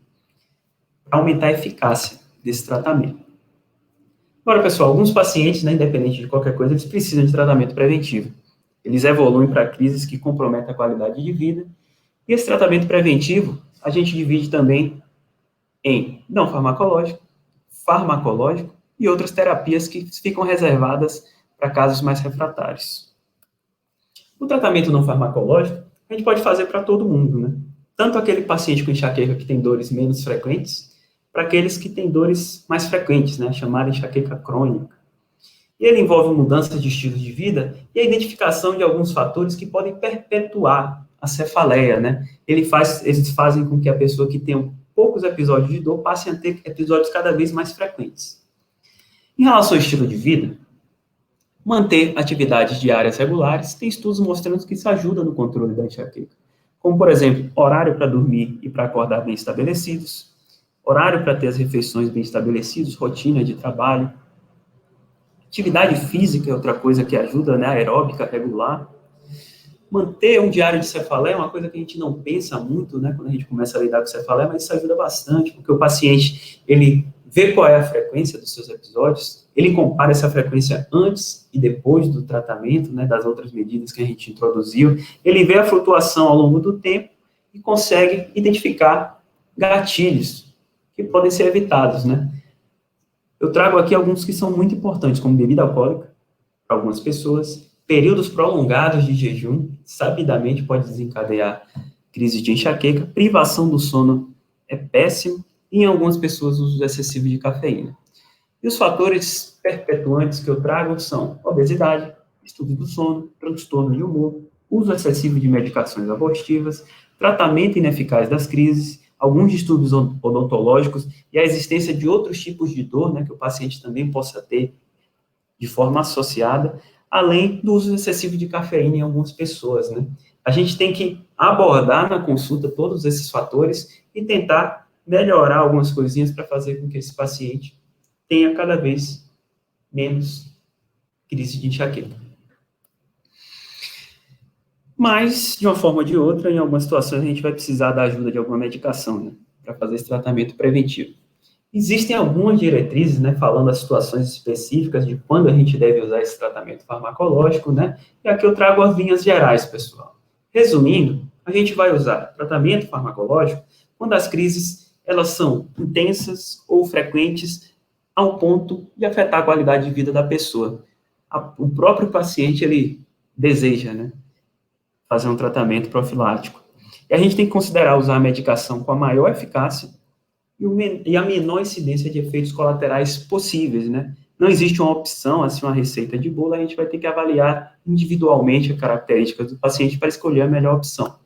Para aumentar a eficácia desse tratamento. Agora, pessoal, alguns pacientes, né, independente de qualquer coisa, eles precisam de tratamento preventivo. Eles evoluem para crises que comprometem a qualidade de vida. E esse tratamento preventivo, a gente divide também em não farmacológico, farmacológico e outras terapias que ficam reservadas para casos mais refratários. O tratamento não farmacológico, a gente pode fazer para todo mundo, né? Tanto aquele paciente com enxaqueca que tem dores menos frequentes, para aqueles que têm dores mais frequentes, né, chamada enxaqueca crônica. E ele envolve mudanças de estilo de vida e a identificação de alguns fatores que podem perpetuar a cefaleia, né? Eles fazem com que a pessoa que tem poucos episódios de dor passe a ter episódios cada vez mais frequentes. Em relação ao estilo de vida, manter atividades diárias regulares, tem estudos mostrando que isso ajuda no controle da enxaqueca. Como, por exemplo, horário para dormir e para acordar bem estabelecidos, horário para ter as refeições bem estabelecidos, rotina de trabalho. Atividade física é outra coisa que ajuda, né, aeróbica regular. Manter um diário de cefaleia é uma coisa que a gente não pensa muito, né, quando a gente começa a lidar com cefaleia, mas isso ajuda bastante, porque o paciente, ele vê qual é a frequência dos seus episódios, ele compara essa frequência antes e depois do tratamento, né, das outras medidas que a gente introduziu, ele vê a flutuação ao longo do tempo e consegue identificar gatilhos que podem ser evitados, né. Eu trago aqui alguns que são muito importantes, como bebida alcoólica, para algumas pessoas, períodos prolongados de jejum, sabidamente pode desencadear crise de enxaqueca, privação do sono é péssimo, e em algumas pessoas o uso excessivo de cafeína. E os fatores perpetuantes que eu trago são obesidade, distúrbio do sono, transtorno de humor, uso excessivo de medicações abortivas, tratamento ineficaz das crises, alguns distúrbios odontológicos e a existência de outros tipos de dor, né, que o paciente também possa ter de forma associada, além do uso excessivo de cafeína em algumas pessoas, né. A gente tem que abordar na consulta todos esses fatores e tentar melhorar algumas coisinhas para fazer com que esse paciente tenha cada vez menos crise de enxaqueca. Mas, de uma forma ou de outra, em algumas situações, a gente vai precisar da ajuda de alguma medicação, né, para fazer esse tratamento preventivo. Existem algumas diretrizes, né, falando as situações específicas de quando a gente deve usar esse tratamento farmacológico, né, e aqui eu trago as linhas gerais, pessoal. Resumindo, a gente vai usar tratamento farmacológico quando as crises, elas são intensas ou frequentes ao ponto de afetar a qualidade de vida da pessoa. O próprio paciente, ele deseja, né, fazer um tratamento profilático. E a gente tem que considerar usar a medicação com a maior eficácia e a menor incidência de efeitos colaterais possíveis, né? Não existe uma opção, assim, uma receita de bolo, a gente vai ter que avaliar individualmente as características do paciente para escolher a melhor opção.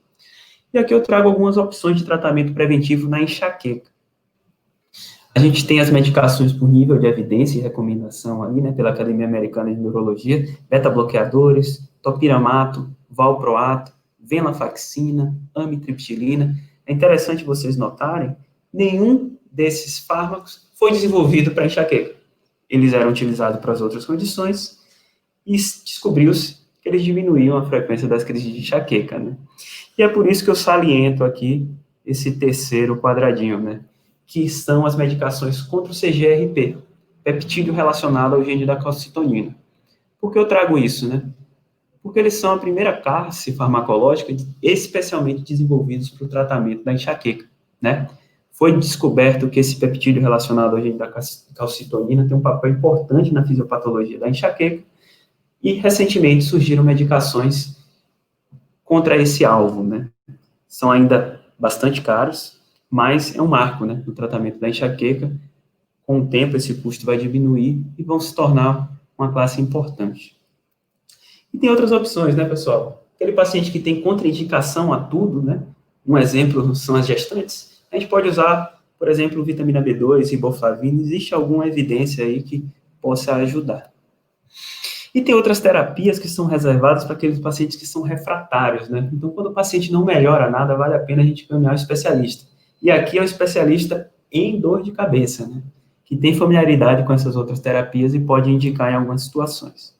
E aqui eu trago algumas opções de tratamento preventivo na enxaqueca. A gente tem as medicações por nível de evidência e recomendação aí, né, pela Academia Americana de Neurologia, beta-bloqueadores, topiramato, valproato, venlafaxina, amitriptilina. É interessante vocês notarem, nenhum desses fármacos foi desenvolvido para enxaqueca. Eles eram utilizados para as outras condições e descobriu-se que eles diminuíam a frequência das crises de enxaqueca, né? E é por isso que eu saliento aqui esse terceiro quadradinho, né, que são as medicações contra o CGRP, peptídeo relacionado ao gene da calcitonina. Por que eu trago isso, né? Porque eles são a primeira classe farmacológica especialmente desenvolvidos para o tratamento da enxaqueca, né? Foi descoberto que esse peptídeo relacionado ao gene da calcitonina tem um papel importante na fisiopatologia da enxaqueca e, recentemente, surgiram medicações contra esse alvo, né? São ainda bastante caros, mas é um marco, né, no tratamento da enxaqueca. Com o tempo, esse custo vai diminuir e vão se tornar uma classe importante. E tem outras opções, né, pessoal? Aquele paciente que tem contraindicação a tudo, né? Um exemplo são as gestantes. A gente pode usar, por exemplo, vitamina B2, riboflavina. Existe alguma evidência aí que possa ajudar. E tem outras terapias que são reservadas para aqueles pacientes que são refratários, né? Então, quando o paciente não melhora nada, vale a pena a gente caminhar ao especialista. E aqui é o especialista em dor de cabeça, né? Que tem familiaridade com essas outras terapias e pode indicar em algumas situações.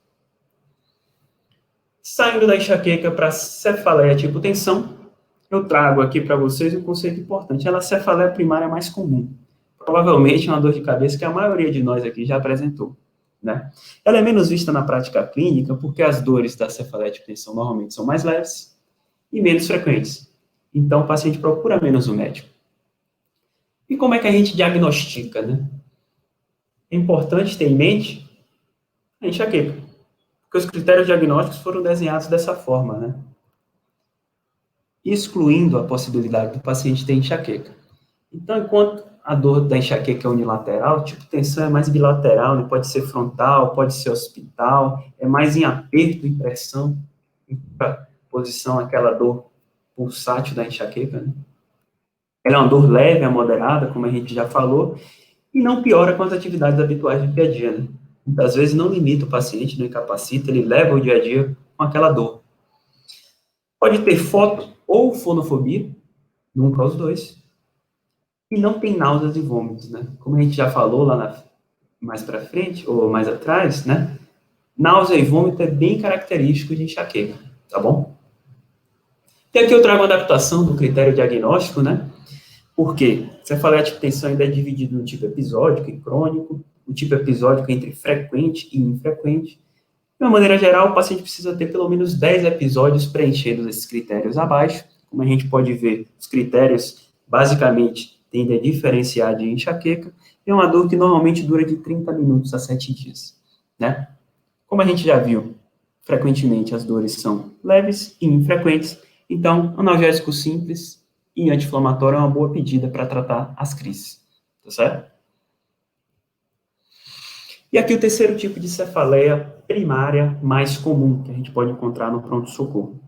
Saindo da enxaqueca para cefaleia tipo tensão, eu trago aqui para vocês um conceito importante. Ela é a cefaleia primária mais comum. Provavelmente é uma dor de cabeça que a maioria de nós aqui já apresentou, né? Ela é menos vista na prática clínica porque as dores da cefaleia tipo tensão normalmente são mais leves e menos frequentes. Então, o paciente procura menos o médico. E como é que a gente diagnostica, né? É importante ter em mente a enxaqueca, porque os critérios diagnósticos foram desenhados dessa forma, né? Excluindo a possibilidade do paciente ter enxaqueca. Então, enquanto a dor da enxaqueca é unilateral, tipo tensão é mais bilateral, né? Pode ser frontal, pode ser occipital, é mais em aperto e pressão, em posição aquela dor pulsátil da enxaqueca, né? Ela é uma dor leve a moderada, como a gente já falou, e não piora com as atividades habituais do dia a dia, né? Muitas vezes não limita o paciente, não incapacita, ele leva o dia a dia com aquela dor. Pode ter foto ou fonofobia, nunca os dois, e não tem náuseas e vômitos, né? Como a gente já falou mais para frente, ou mais atrás, né? Náusea e vômito é bem característico de enxaqueca, tá bom? E aqui eu trago uma adaptação do critério diagnóstico, né? Porque cefaleia tipo tensão ainda é dividido no tipo episódico e crônico, o tipo episódico entre frequente e infrequente. De uma maneira geral, o paciente precisa ter pelo menos 10 episódios preenchidos esses critérios abaixo. Como a gente pode ver, os critérios basicamente tendem a diferenciar de enxaqueca, e é uma dor que normalmente dura de 30 minutos a 7 dias, né? Como a gente já viu, frequentemente as dores são leves e infrequentes, então analgésico simples e anti-inflamatório é uma boa pedida para tratar as crises, tá certo? E aqui o terceiro tipo de cefaleia primária mais comum que a gente pode encontrar no pronto-socorro,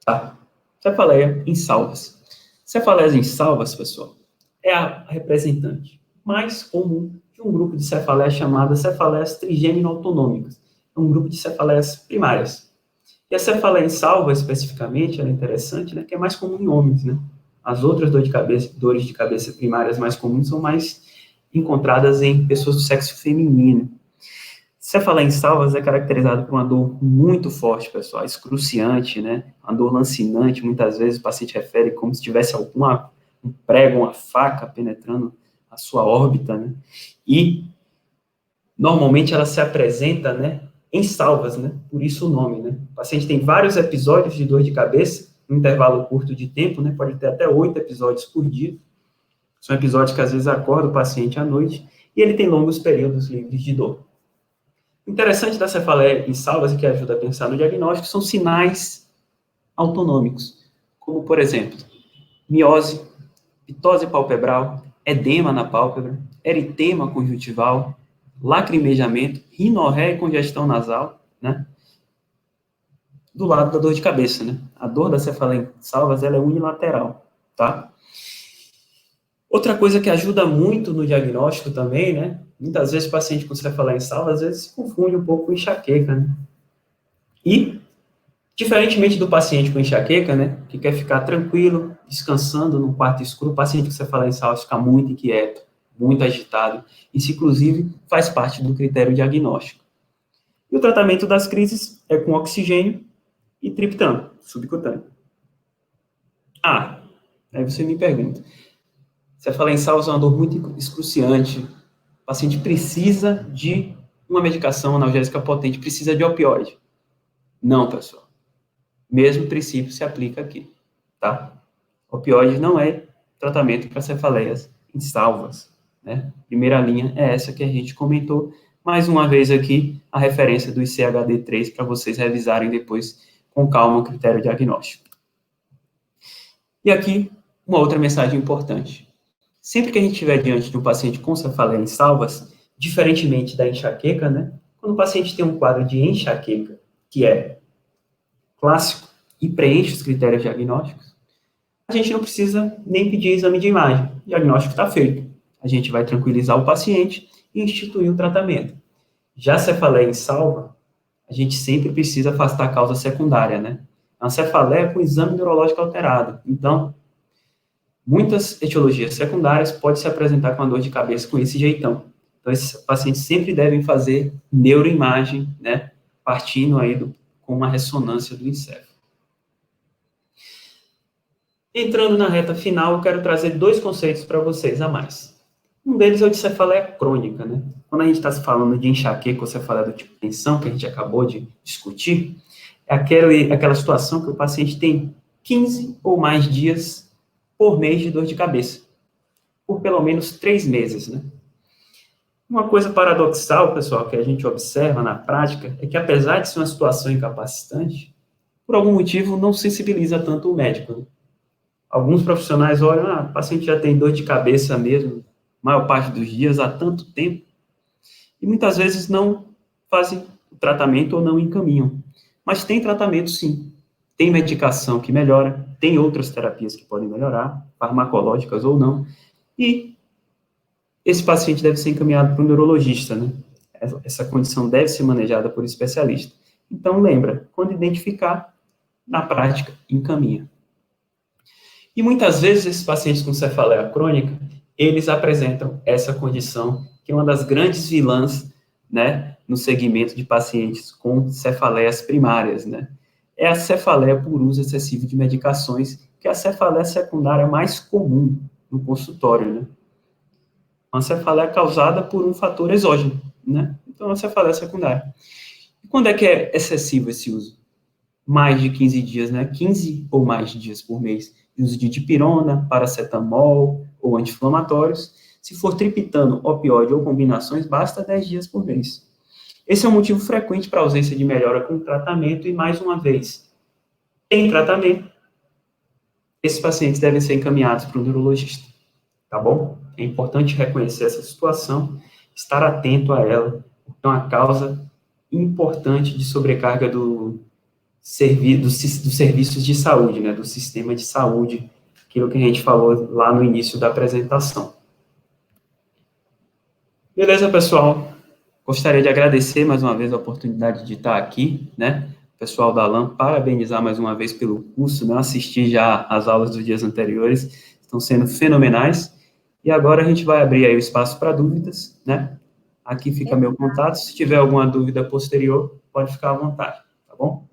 tá? Cefaleia em salvas. Cefaleias em salvas, pessoal, é a representante mais comum de um grupo de cefaleias chamada cefaleias trigêmino-autonômicas. É um grupo de cefaleias primárias. E a cefaleia em salva, especificamente, ela é interessante, né, que é mais comum em homens, né? As outras dores de cabeça primárias mais comuns são mais encontradas em pessoas do sexo feminino. Cefaleia em salvas é caracterizado por uma dor muito forte, pessoal, excruciante, né? Uma dor lancinante, muitas vezes o paciente refere como se tivesse um prego, uma faca penetrando a sua órbita, né? E, normalmente, ela se apresenta, né, em salvas, né? Por isso o nome, né? O paciente tem vários episódios de dor de cabeça, um intervalo curto de tempo, né? Pode ter até 8 episódios por dia. São episódios que, às vezes, acordam o paciente à noite, e ele tem longos períodos livres de dor. O interessante da cefaleia em salvas e que ajuda a pensar no diagnóstico são sinais autonômicos, como, por exemplo, miose, pitose palpebral, edema na pálpebra, eritema conjuntival, lacrimejamento, rinorreia e congestão nasal, né? Do lado da dor de cabeça, né? A dor da cefaleia em salvas, ela é unilateral, tá? Outra coisa que ajuda muito no diagnóstico também, né? Muitas vezes o paciente com cefaleia em salvas, às vezes se confunde um pouco com enxaqueca, né? E, diferentemente do paciente com enxaqueca, né? Que quer ficar tranquilo, descansando num quarto escuro, o paciente com cefaleia em salvas fica muito inquieto, muito agitado. Isso, inclusive, faz parte do critério diagnóstico. E o tratamento das crises é com oxigênio e triptano, subcutâneo. Ah, aí você me pergunta, cefaleia em salvas é uma dor muito excruciante, o paciente precisa de uma medicação analgésica potente, precisa de opioide. Não, pessoal. Mesmo princípio se aplica aqui, tá? Opioide não é tratamento para cefaleias em salvas, né? Primeira linha é essa que a gente comentou. Mais uma vez aqui, a referência do ICHD-3 para vocês revisarem depois com calma o critério diagnóstico. E aqui, uma outra mensagem importante. Sempre que a gente estiver diante de um paciente com cefaleia em salvas, diferentemente da enxaqueca, né? Quando o paciente tem um quadro de enxaqueca, que é clássico e preenche os critérios diagnósticos, a gente não precisa nem pedir exame de imagem. O diagnóstico está feito. A gente vai tranquilizar o paciente e instituir o tratamento. Já a cefaleia em salva, a gente sempre precisa afastar a causa secundária, né? A cefaleia com exame neurológico alterado. Então, muitas etiologias secundárias podem se apresentar com a dor de cabeça com esse jeitão. Então, esses pacientes sempre devem fazer neuroimagem, né? Partindo aí com uma ressonância do encéfalo. Entrando na reta final, eu quero trazer 2 conceitos para vocês a mais. Um deles é o de cefaleia crônica, né? Quando a gente está falando de enxaqueca ou cefaleia do tipo tensão, que a gente acabou de discutir, é aquela situação que o paciente tem 15 ou mais dias por mês de dor de cabeça, por pelo menos 3 meses, né? Uma coisa paradoxal, pessoal, que a gente observa na prática, é que apesar de ser uma situação incapacitante, por algum motivo não sensibiliza tanto o médico, né? Alguns profissionais olham, o paciente já tem dor de cabeça mesmo, maior parte dos dias, há tanto tempo, e muitas vezes não fazem o tratamento ou não encaminham. Mas tem tratamento, sim. Tem medicação que melhora, tem outras terapias que podem melhorar, farmacológicas ou não, e esse paciente deve ser encaminhado para um neurologista, né? Essa condição deve ser manejada por especialista. Então, lembra, quando identificar, na prática, encaminha. E muitas vezes esses pacientes com cefaleia crônica, eles apresentam essa condição, que é uma das grandes vilãs, né, no segmento de pacientes com cefaleias primárias, né? É a cefaleia por uso excessivo de medicações, que é a cefaleia secundária mais comum no consultório, né? Uma cefaleia causada por um fator exógeno, né? Então, é uma cefaleia secundária. E quando é que é excessivo esse uso? Mais de 15 dias, né? 15 ou mais dias por mês de uso de dipirona, paracetamol ou anti-inflamatórios. Se for triptano, opioide ou combinações, basta 10 dias por mês. Esse é um motivo frequente para ausência de melhora com tratamento e, mais uma vez, tem tratamento, esses pacientes devem ser encaminhados para o neurologista, tá bom? É importante reconhecer essa situação, estar atento a ela, porque é uma causa importante de sobrecarga dos serviços de saúde, né, do sistema de saúde, aquilo que a gente falou lá no início da apresentação. Beleza, pessoal? Gostaria de agradecer mais uma vez a oportunidade de estar aqui, né? Pessoal da LAM, parabenizar mais uma vez pelo curso, né? Assisti já as aulas dos dias anteriores, estão sendo fenomenais. E agora a gente vai abrir aí o espaço para dúvidas, né? Aqui fica meu contato. Se tiver alguma dúvida posterior, pode ficar à vontade, tá bom?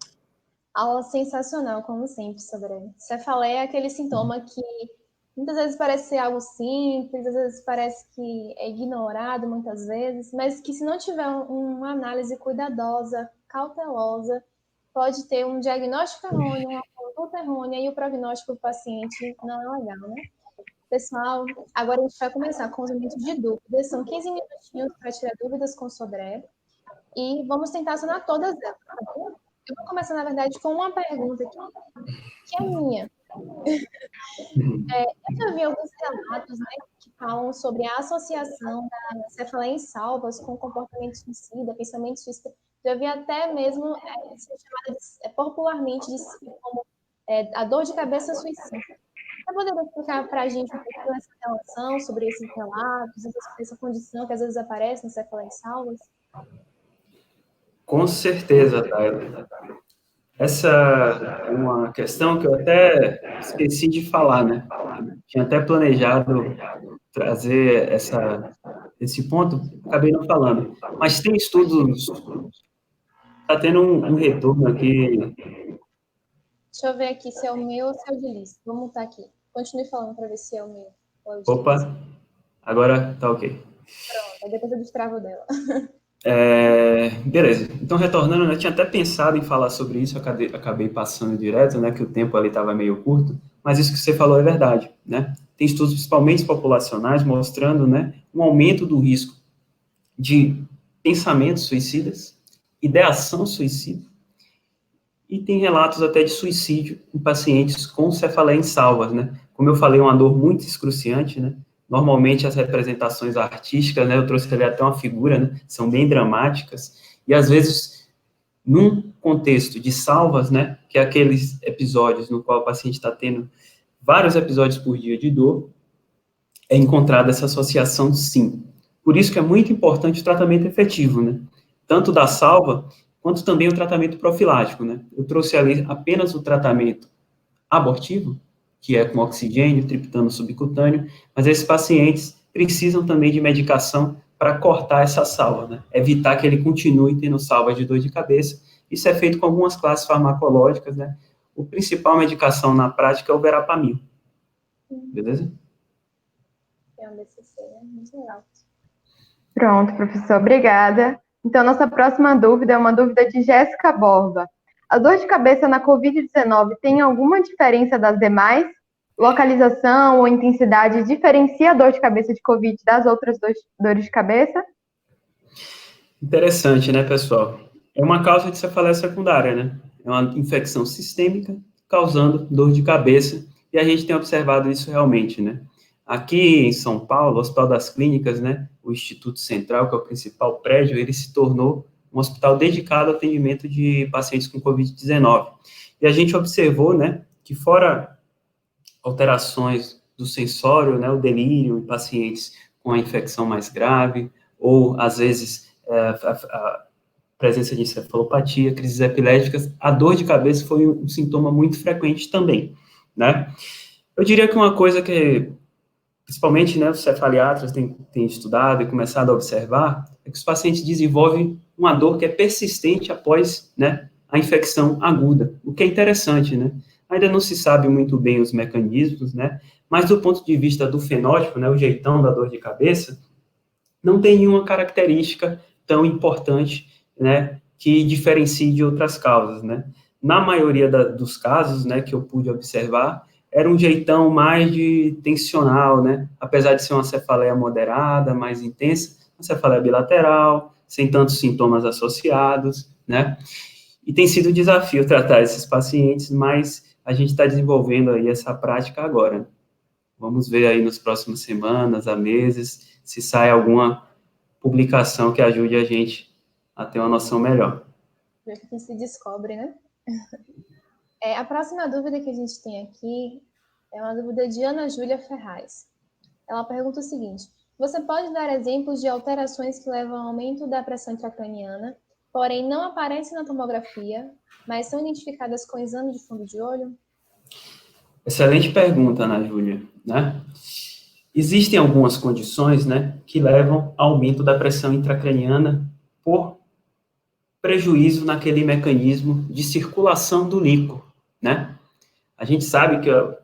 Aula sensacional, como sempre, Sodré. Cefaleia é aquele sintoma que muitas vezes parece ser algo simples, às vezes parece que é ignorado muitas vezes, mas que se não tiver uma análise cuidadosa, cautelosa, pode ter um diagnóstico errôneo, uma conduta errônea e o prognóstico do paciente não é legal, né? Pessoal, agora a gente vai começar com os minutos de dúvidas. São 15 minutinhos para tirar dúvidas com o Sodré e vamos tentar sanar todas elas, tá bom? Eu vou começar, na verdade, com uma pergunta aqui, que é minha. Eu já vi alguns relatos, né, que falam sobre a associação da cefaleia em salvas com comportamento suicida, pensamento suicida. Já vi até mesmo ser chamada popularmente como a dor de cabeça suicida. Você poderia explicar para a gente um pouquinho essa relação, sobre esses relatos, essa condição que às vezes aparece na cefaleia em salvas? Com certeza, Tyler. Essa é uma questão que eu até esqueci de falar, né? Tinha até planejado trazer esse ponto, acabei não falando. Mas tem estudos, está tendo um retorno aqui. Deixa eu ver aqui se é o meu ou se é o de Liz. Vamos mutar aqui. Continue falando para ver se é o meu ou é o de Liz. Opa, agora tá ok. Pronto, depois eu destravo dela. Beleza. Então, retornando, eu tinha até pensado em falar sobre isso, acabei passando direto, né, que o tempo ali estava meio curto, mas isso que você falou é verdade, né? Tem estudos, principalmente populacionais, mostrando, né, um aumento do risco de pensamentos suicidas, ideação suicida, e tem relatos até de suicídio em pacientes com cefaleia em salvas, né? Como eu falei, é uma dor muito excruciante, né? Normalmente as representações artísticas, né, eu trouxe ali até uma figura, né, são bem dramáticas, e às vezes, num contexto de salvas, né, que é aqueles episódios no qual o paciente está tendo vários episódios por dia de dor, é encontrada essa associação sim. Por isso que é muito importante o tratamento efetivo, né? Tanto da salva, quanto também o tratamento profilático, né? Eu trouxe ali apenas o tratamento abortivo, que é com oxigênio, triptano subcutâneo, mas esses pacientes precisam também de medicação para cortar essa salva, né? Evitar que ele continue tendo salva de dor de cabeça. Isso é feito com algumas classes farmacológicas, né? O principal medicação na prática é o verapamil. Beleza? É um DCC, né? Muito legal. Pronto, professor, obrigada. Então, nossa próxima dúvida é uma dúvida de Jéssica Borba. A dor de cabeça na COVID-19 tem alguma diferença das demais? Localização ou intensidade diferencia a dor de cabeça de COVID das outras dores de cabeça? Interessante, né, pessoal? É uma causa de cefaleia secundária, né? É uma infecção sistêmica causando dor de cabeça, e a gente tem observado isso realmente, né? Aqui em São Paulo, o Hospital das Clínicas, né, o Instituto Central, que é o principal prédio, ele se tornou um hospital dedicado ao atendimento de pacientes com COVID-19. E a gente observou, né, que fora alterações do sensório, né, o delírio em pacientes com a infecção mais grave, ou, às vezes, a presença de encefalopatia, crises epiléticas, a dor de cabeça foi um sintoma muito frequente também, né? Eu diria que uma coisa que, principalmente, né, os cefaliatras têm estudado e começado a observar, é que os pacientes desenvolvem uma dor que é persistente após, né, a infecção aguda, o que é interessante, né? Ainda não se sabe muito bem os mecanismos, né? Mas do ponto de vista do fenótipo, né, o jeitão da dor de cabeça, não tem nenhuma característica tão importante, né, que diferencie de outras causas, né. Na maioria dos casos, né, que eu pude observar, era um jeitão mais de tensional, né, apesar de ser uma cefaleia moderada, mais intensa, uma cefaleia bilateral, sem tantos sintomas associados, né, e tem sido um desafio tratar esses pacientes, mas a gente está desenvolvendo aí essa prática agora. Vamos ver aí nas próximas semanas, a meses, se sai alguma publicação que ajude a gente a ter uma noção melhor. Ver o que se descobre, né? A próxima dúvida que a gente tem aqui é uma dúvida de Ana Júlia Ferraz. Ela pergunta o seguinte: você pode dar exemplos de alterações que levam ao aumento da pressão intracraniana, porém não aparecem na tomografia, mas são identificadas com exame de fundo de olho? Excelente pergunta, Ana Júlia, né? Existem algumas condições, né, que levam ao aumento da pressão intracraniana por prejuízo naquele mecanismo de circulação do líquido, né? A gente sabe que o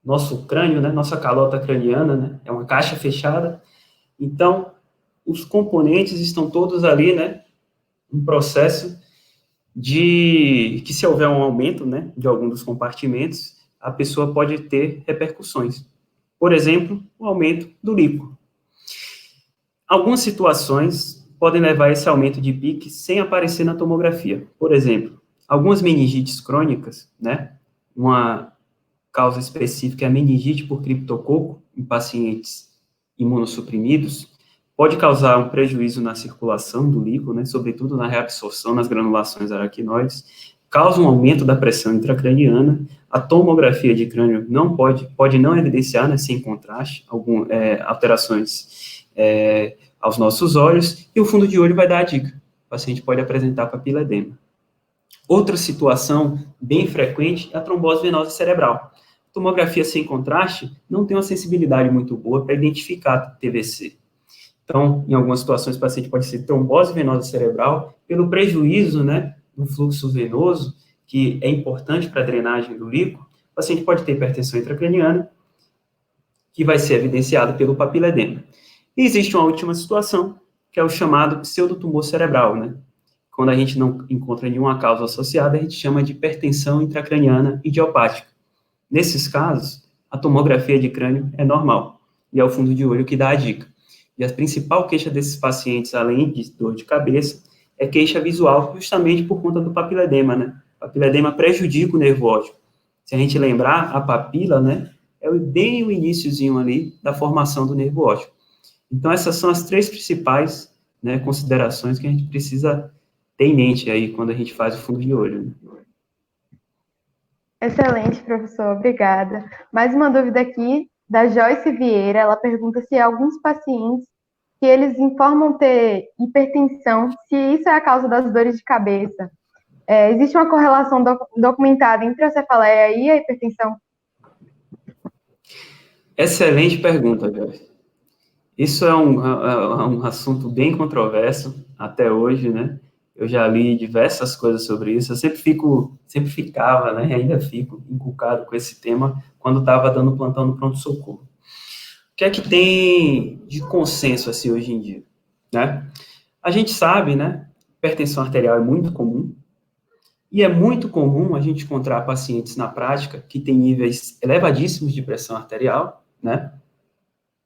nosso crânio, né, nossa calota craniana, né, é uma caixa fechada, então os componentes estão todos ali, né, um processo de que se houver um aumento, né, de algum dos compartimentos, a pessoa pode ter repercussões. Por exemplo, o aumento do líquido. Algumas situações podem levar a esse aumento de pique sem aparecer na tomografia. Por exemplo, algumas meningites crônicas, né, uma causa específica é a meningite por criptococo em pacientes imunossuprimidos, pode causar um prejuízo na circulação do líquido, né, sobretudo na reabsorção nas granulações aracnoides, causa um aumento da pressão intracraniana, a tomografia de crânio não pode não evidenciar, né, sem contraste, alterações aos nossos olhos, e o fundo de olho vai dar a dica. O paciente pode apresentar papiledema. Outra situação bem frequente é a trombose venosa cerebral. Tomografia sem contraste não tem uma sensibilidade muito boa para identificar TVC. Então, em algumas situações, o paciente pode ser trombose venosa cerebral, pelo prejuízo, né, do fluxo venoso, que é importante para a drenagem do líquido. O paciente pode ter hipertensão intracraniana, que vai ser evidenciada pelo papiledema. E existe uma última situação, que é o chamado pseudotumor cerebral, né? Quando a gente não encontra nenhuma causa associada, a gente chama de hipertensão intracraniana idiopática. Nesses casos, a tomografia de crânio é normal, e é o fundo de olho que dá a dica. E a principal queixa desses pacientes, além de dor de cabeça, é queixa visual, justamente por conta do papiledema, né? O papiledema prejudica o nervo óptico. Se a gente lembrar, a papila, né, é bem o iniciozinho ali da formação do nervo óptico. Então, essas são as três principais, né, considerações que a gente precisa ter em mente aí quando a gente faz o fundo de olho, né? Excelente, professor, obrigada. Mais uma dúvida aqui da Joyce Vieira. Ela pergunta se alguns pacientes que eles informam ter hipertensão, se isso é a causa das dores de cabeça. Existe uma correlação documentada entre a cefaleia e a hipertensão? Excelente pergunta, Joyce. Isso é um assunto bem controverso até hoje, né? Eu já li diversas coisas sobre isso, eu sempre ficava, né, ainda fico inculcado com esse tema quando estava dando plantão no pronto-socorro. O que é que tem de consenso, assim, hoje em dia, né? A gente sabe, né, hipertensão arterial é muito comum, e é muito comum a gente encontrar pacientes na prática que têm níveis elevadíssimos de pressão arterial, né,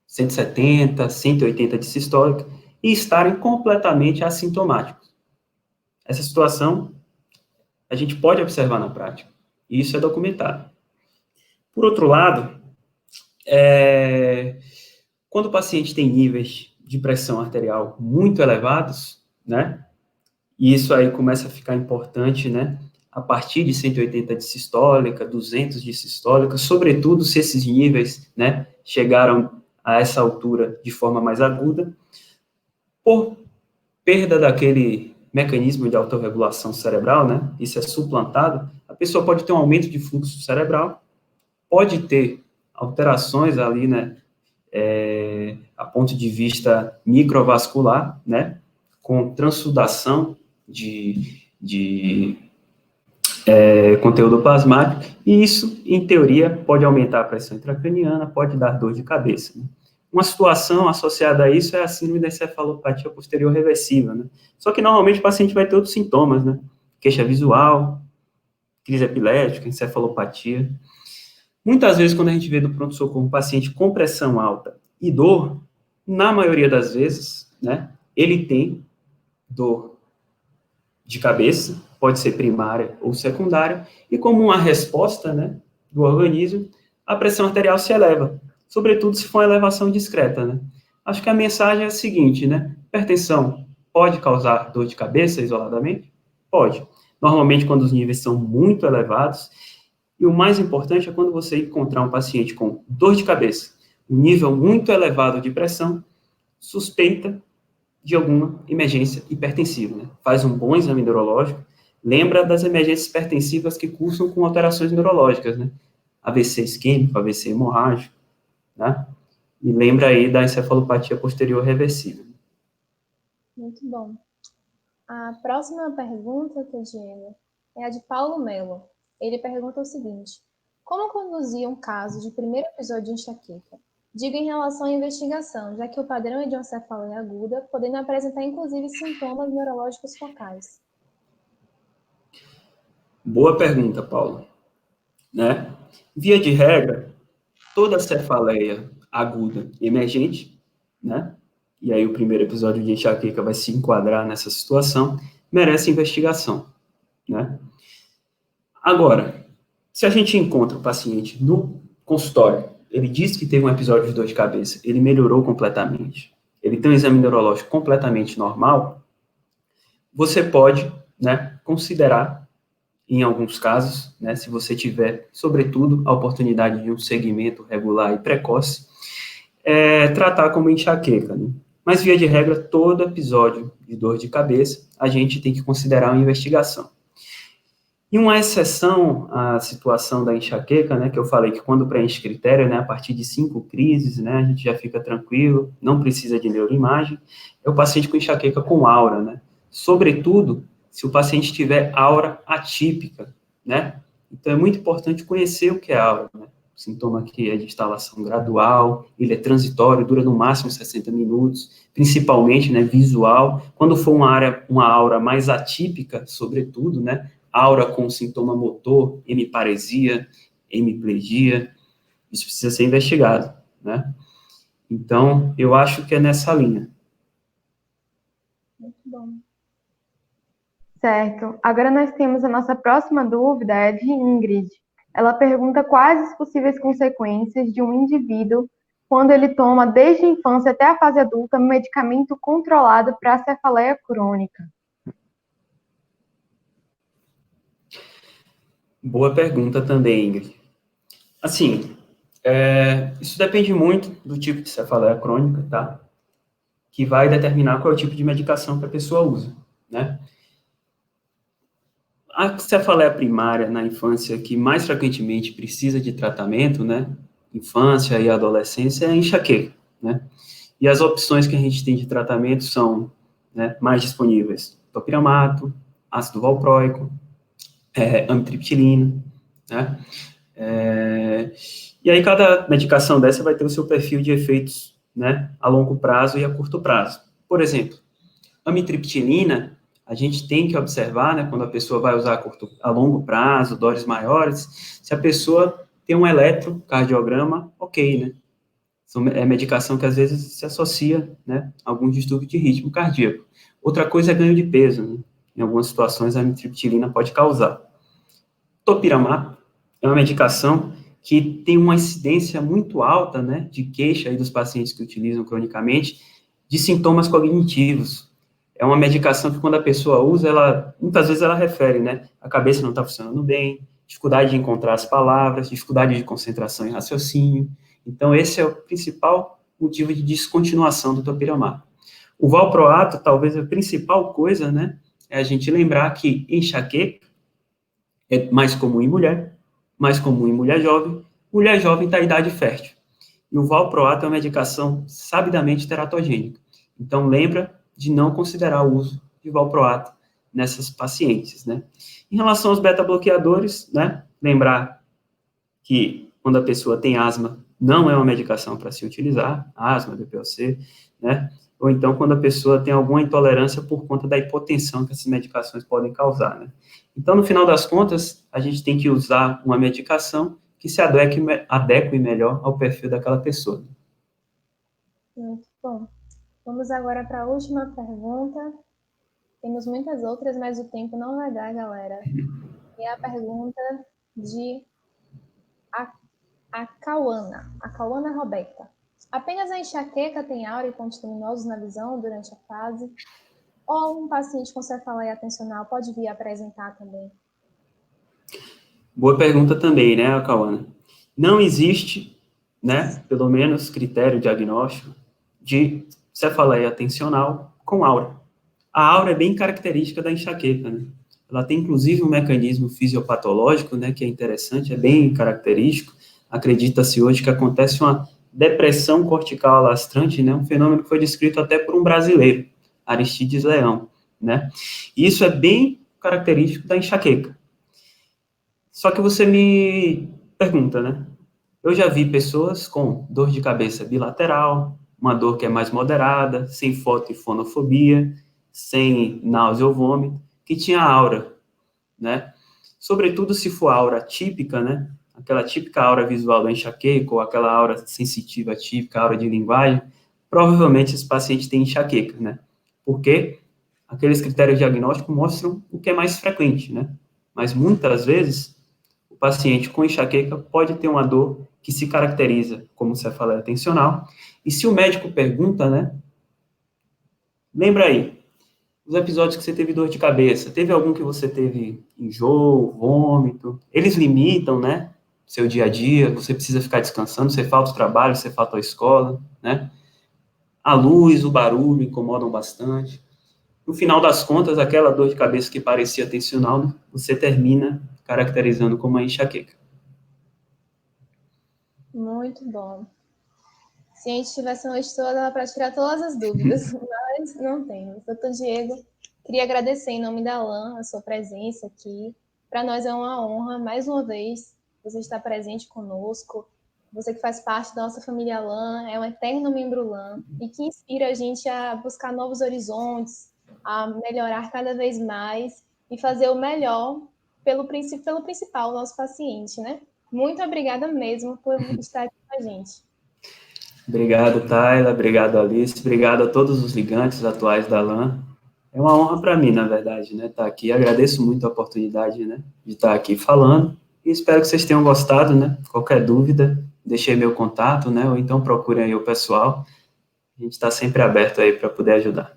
170, 180 de sistólica, e estarem completamente assintomáticos. Essa situação a gente pode observar na prática, e isso é documentado. Por outro lado, quando o paciente tem níveis de pressão arterial muito elevados, né, e isso aí começa a ficar importante, né, a partir de 180 de sistólica, 200 de sistólica, sobretudo se esses níveis, né, chegaram a essa altura de forma mais aguda, por perda daquele mecanismo de autorregulação cerebral, né, isso é suplantado, a pessoa pode ter um aumento de fluxo cerebral, pode ter alterações ali, né, a ponto de vista microvascular, né, com transsudação de conteúdo plasmático, e isso, em teoria, pode aumentar a pressão intracraniana, pode dar dor de cabeça, né? Uma situação associada a isso é a síndrome da encefalopatia posterior reversível, né? Só que, normalmente, o paciente vai ter outros sintomas, né? Queixa visual, crise epilética, encefalopatia. Muitas vezes, quando a gente vê do pronto-socorro um paciente com pressão alta e dor, na maioria das vezes, né, ele tem dor de cabeça, pode ser primária ou secundária, e como uma resposta, né, do organismo, a pressão arterial se eleva, sobretudo se for uma elevação discreta, né. Acho que a mensagem é a seguinte, né, hipertensão pode causar dor de cabeça isoladamente? Pode. Normalmente, quando os níveis são muito elevados, e o mais importante é quando você encontrar um paciente com dor de cabeça, um nível muito elevado de pressão, suspeita de alguma emergência hipertensiva, né? Faz um bom exame neurológico, lembra das emergências hipertensivas que cursam com alterações neurológicas, né? AVC isquêmico, AVC hemorrágico, né? E lembra aí da encefalopatia posterior reversível. Muito bom. A próxima pergunta, Diego, é a de Paulo Melo. Ele pergunta o seguinte: como conduzir um caso de primeiro episódio de enxaqueca? Digo em relação à investigação, já que o padrão é de uma cefaleia aguda, podendo apresentar inclusive sintomas neurológicos focais. Boa pergunta, Paulo. Né? Via de regra, toda cefaleia aguda emergente, né? E aí o primeiro episódio de enxaqueca vai se enquadrar nessa situação, merece investigação, né? Agora, se a gente encontra o paciente no consultório, ele diz que teve um episódio de dor de cabeça, ele melhorou completamente, ele tem um exame neurológico completamente normal, você pode, né, considerar, em alguns casos, né, se você tiver, sobretudo, a oportunidade de um segmento regular e precoce, tratar como enxaqueca, né? Mas, via de regra, todo episódio de dor de cabeça, a gente tem que considerar uma investigação. E uma exceção à situação da enxaqueca, né, que eu falei que quando preenche critério, né, a partir de 5 crises, né, a gente já fica tranquilo, não precisa de neuroimagem, é o paciente com enxaqueca com aura, né, sobretudo se o paciente tiver aura atípica, né, então é muito importante conhecer o que é aura, né, o sintoma que é de instalação gradual, ele é transitório, dura no máximo 60 minutos, principalmente, né, visual, quando for uma aura mais atípica, sobretudo, né, aura com sintoma motor, hemiparesia, hemiplegia, isso precisa ser investigado, né? Então, eu acho que é nessa linha. Muito bom. Certo. Agora nós temos a nossa próxima dúvida, é de Ingrid. Ela pergunta quais as possíveis consequências de um indivíduo quando ele toma, desde a infância até a fase adulta, um medicamento controlado para a cefaleia crônica. Boa pergunta também, Ingrid. Assim, isso depende muito do tipo de cefaleia crônica, tá? Que vai determinar qual é o tipo de medicação que a pessoa usa, né? A cefaleia primária na infância, que mais frequentemente precisa de tratamento, né? Infância e adolescência, é a enxaqueca, né? E as opções que a gente tem de tratamento são, né, mais disponíveis: topiramato, ácido valproico, amitriptilina, né? E aí cada medicação dessa vai ter o seu perfil de efeitos, né, a longo prazo e a curto prazo. Por exemplo, amitriptilina, a gente tem que observar, né, quando a pessoa vai usar a longo prazo, doses maiores, se a pessoa tem um eletrocardiograma ok, né? É medicação que às vezes se associa, né, a algum distúrbio de ritmo cardíaco. Outra coisa é ganho de peso, né? Em algumas situações a amitriptilina pode causar. Topiramato é uma medicação que tem uma incidência muito alta, né, de queixa aí dos pacientes que utilizam cronicamente, de sintomas cognitivos. É uma medicação que quando a pessoa usa, muitas vezes ela refere, né, a cabeça não está funcionando bem, dificuldade de encontrar as palavras, dificuldade de concentração e raciocínio. Então, esse é o principal motivo de descontinuação do topiramato. O valproato, talvez a principal coisa, né, é a gente lembrar que enxaqueca é mais comum em mulher jovem está em idade fértil. E o valproato é uma medicação sabidamente teratogênica. Então, lembra de não considerar o uso de valproato nessas pacientes, né? Em relação aos beta-bloqueadores, né, lembrar que quando a pessoa tem asma, não é uma medicação para se utilizar, asma, DPOC, né? Ou então quando a pessoa tem alguma intolerância por conta da hipotensão que essas medicações podem causar, né? Então, no final das contas, a gente tem que usar uma medicação que se adeque melhor ao perfil daquela pessoa. Muito bom. Vamos agora para a última pergunta. Temos muitas outras, mas o tempo não vai dar, galera. E é a pergunta de a Cauana Roberta. Apenas a enxaqueca tem aura e pontos luminosos na visão durante a fase? Ou um paciente com cefaleia atencional pode vir a apresentar também? Boa pergunta também, né, Cauana? Não existe, né, pelo menos, critério diagnóstico de cefaleia atencional com aura. A aura é bem característica da enxaqueca, né? Ela tem, inclusive, um mecanismo fisiopatológico, né, que é interessante, é bem característico. Acredita-se hoje que acontece uma depressão cortical alastrante, né, um fenômeno que foi descrito até por um brasileiro, Aristides Leão, né, e isso é bem característico da enxaqueca. Só que você me pergunta, né, eu já vi pessoas com dor de cabeça bilateral, uma dor que é mais moderada, sem fotofonofobia, sem náusea ou vômito, que tinha aura, né? Sobretudo se for aura típica, né? Aquela típica aura visual da enxaqueca, ou aquela aura sensitiva típica, aura de linguagem, provavelmente esse paciente tem enxaqueca, né? Porque aqueles critérios diagnósticos mostram o que é mais frequente, né? Mas muitas vezes, o paciente com enxaqueca pode ter uma dor que se caracteriza como cefaleia tensional, e se o médico pergunta, né? Lembra aí, os episódios que você teve dor de cabeça, teve algum que você teve enjoo, vômito? Eles limitam, né? Seu dia a dia, você precisa ficar descansando, você falta o trabalho, você falta a escola, né? A luz, o barulho incomodam bastante. No final das contas, aquela dor de cabeça que parecia tensional, você termina caracterizando como uma enxaqueca. Muito bom. Se a gente tivesse uma noite toda para tirar todas as dúvidas, mas não temos. Doutor Diego, queria agradecer em nome da ALAN a sua presença aqui. Para nós é uma honra, mais uma vez, você estar presente conosco. Você que faz parte da nossa família ALAN, é um eterno membro LAN e que inspira a gente a buscar novos horizontes, a melhorar cada vez mais e fazer o melhor pelo principal, o nosso paciente, né? Muito obrigada mesmo por estar aqui com a gente. Obrigado, Tayla, obrigado, Alice, obrigado a todos os ligantes atuais da LAN. É uma honra para mim, na verdade, né, estar aqui. Agradeço muito a oportunidade, né, de estar aqui falando e espero que vocês tenham gostado, né. Qualquer dúvida, deixei meu contato, né, ou então procurem aí o pessoal. A gente está sempre aberto aí para poder ajudar.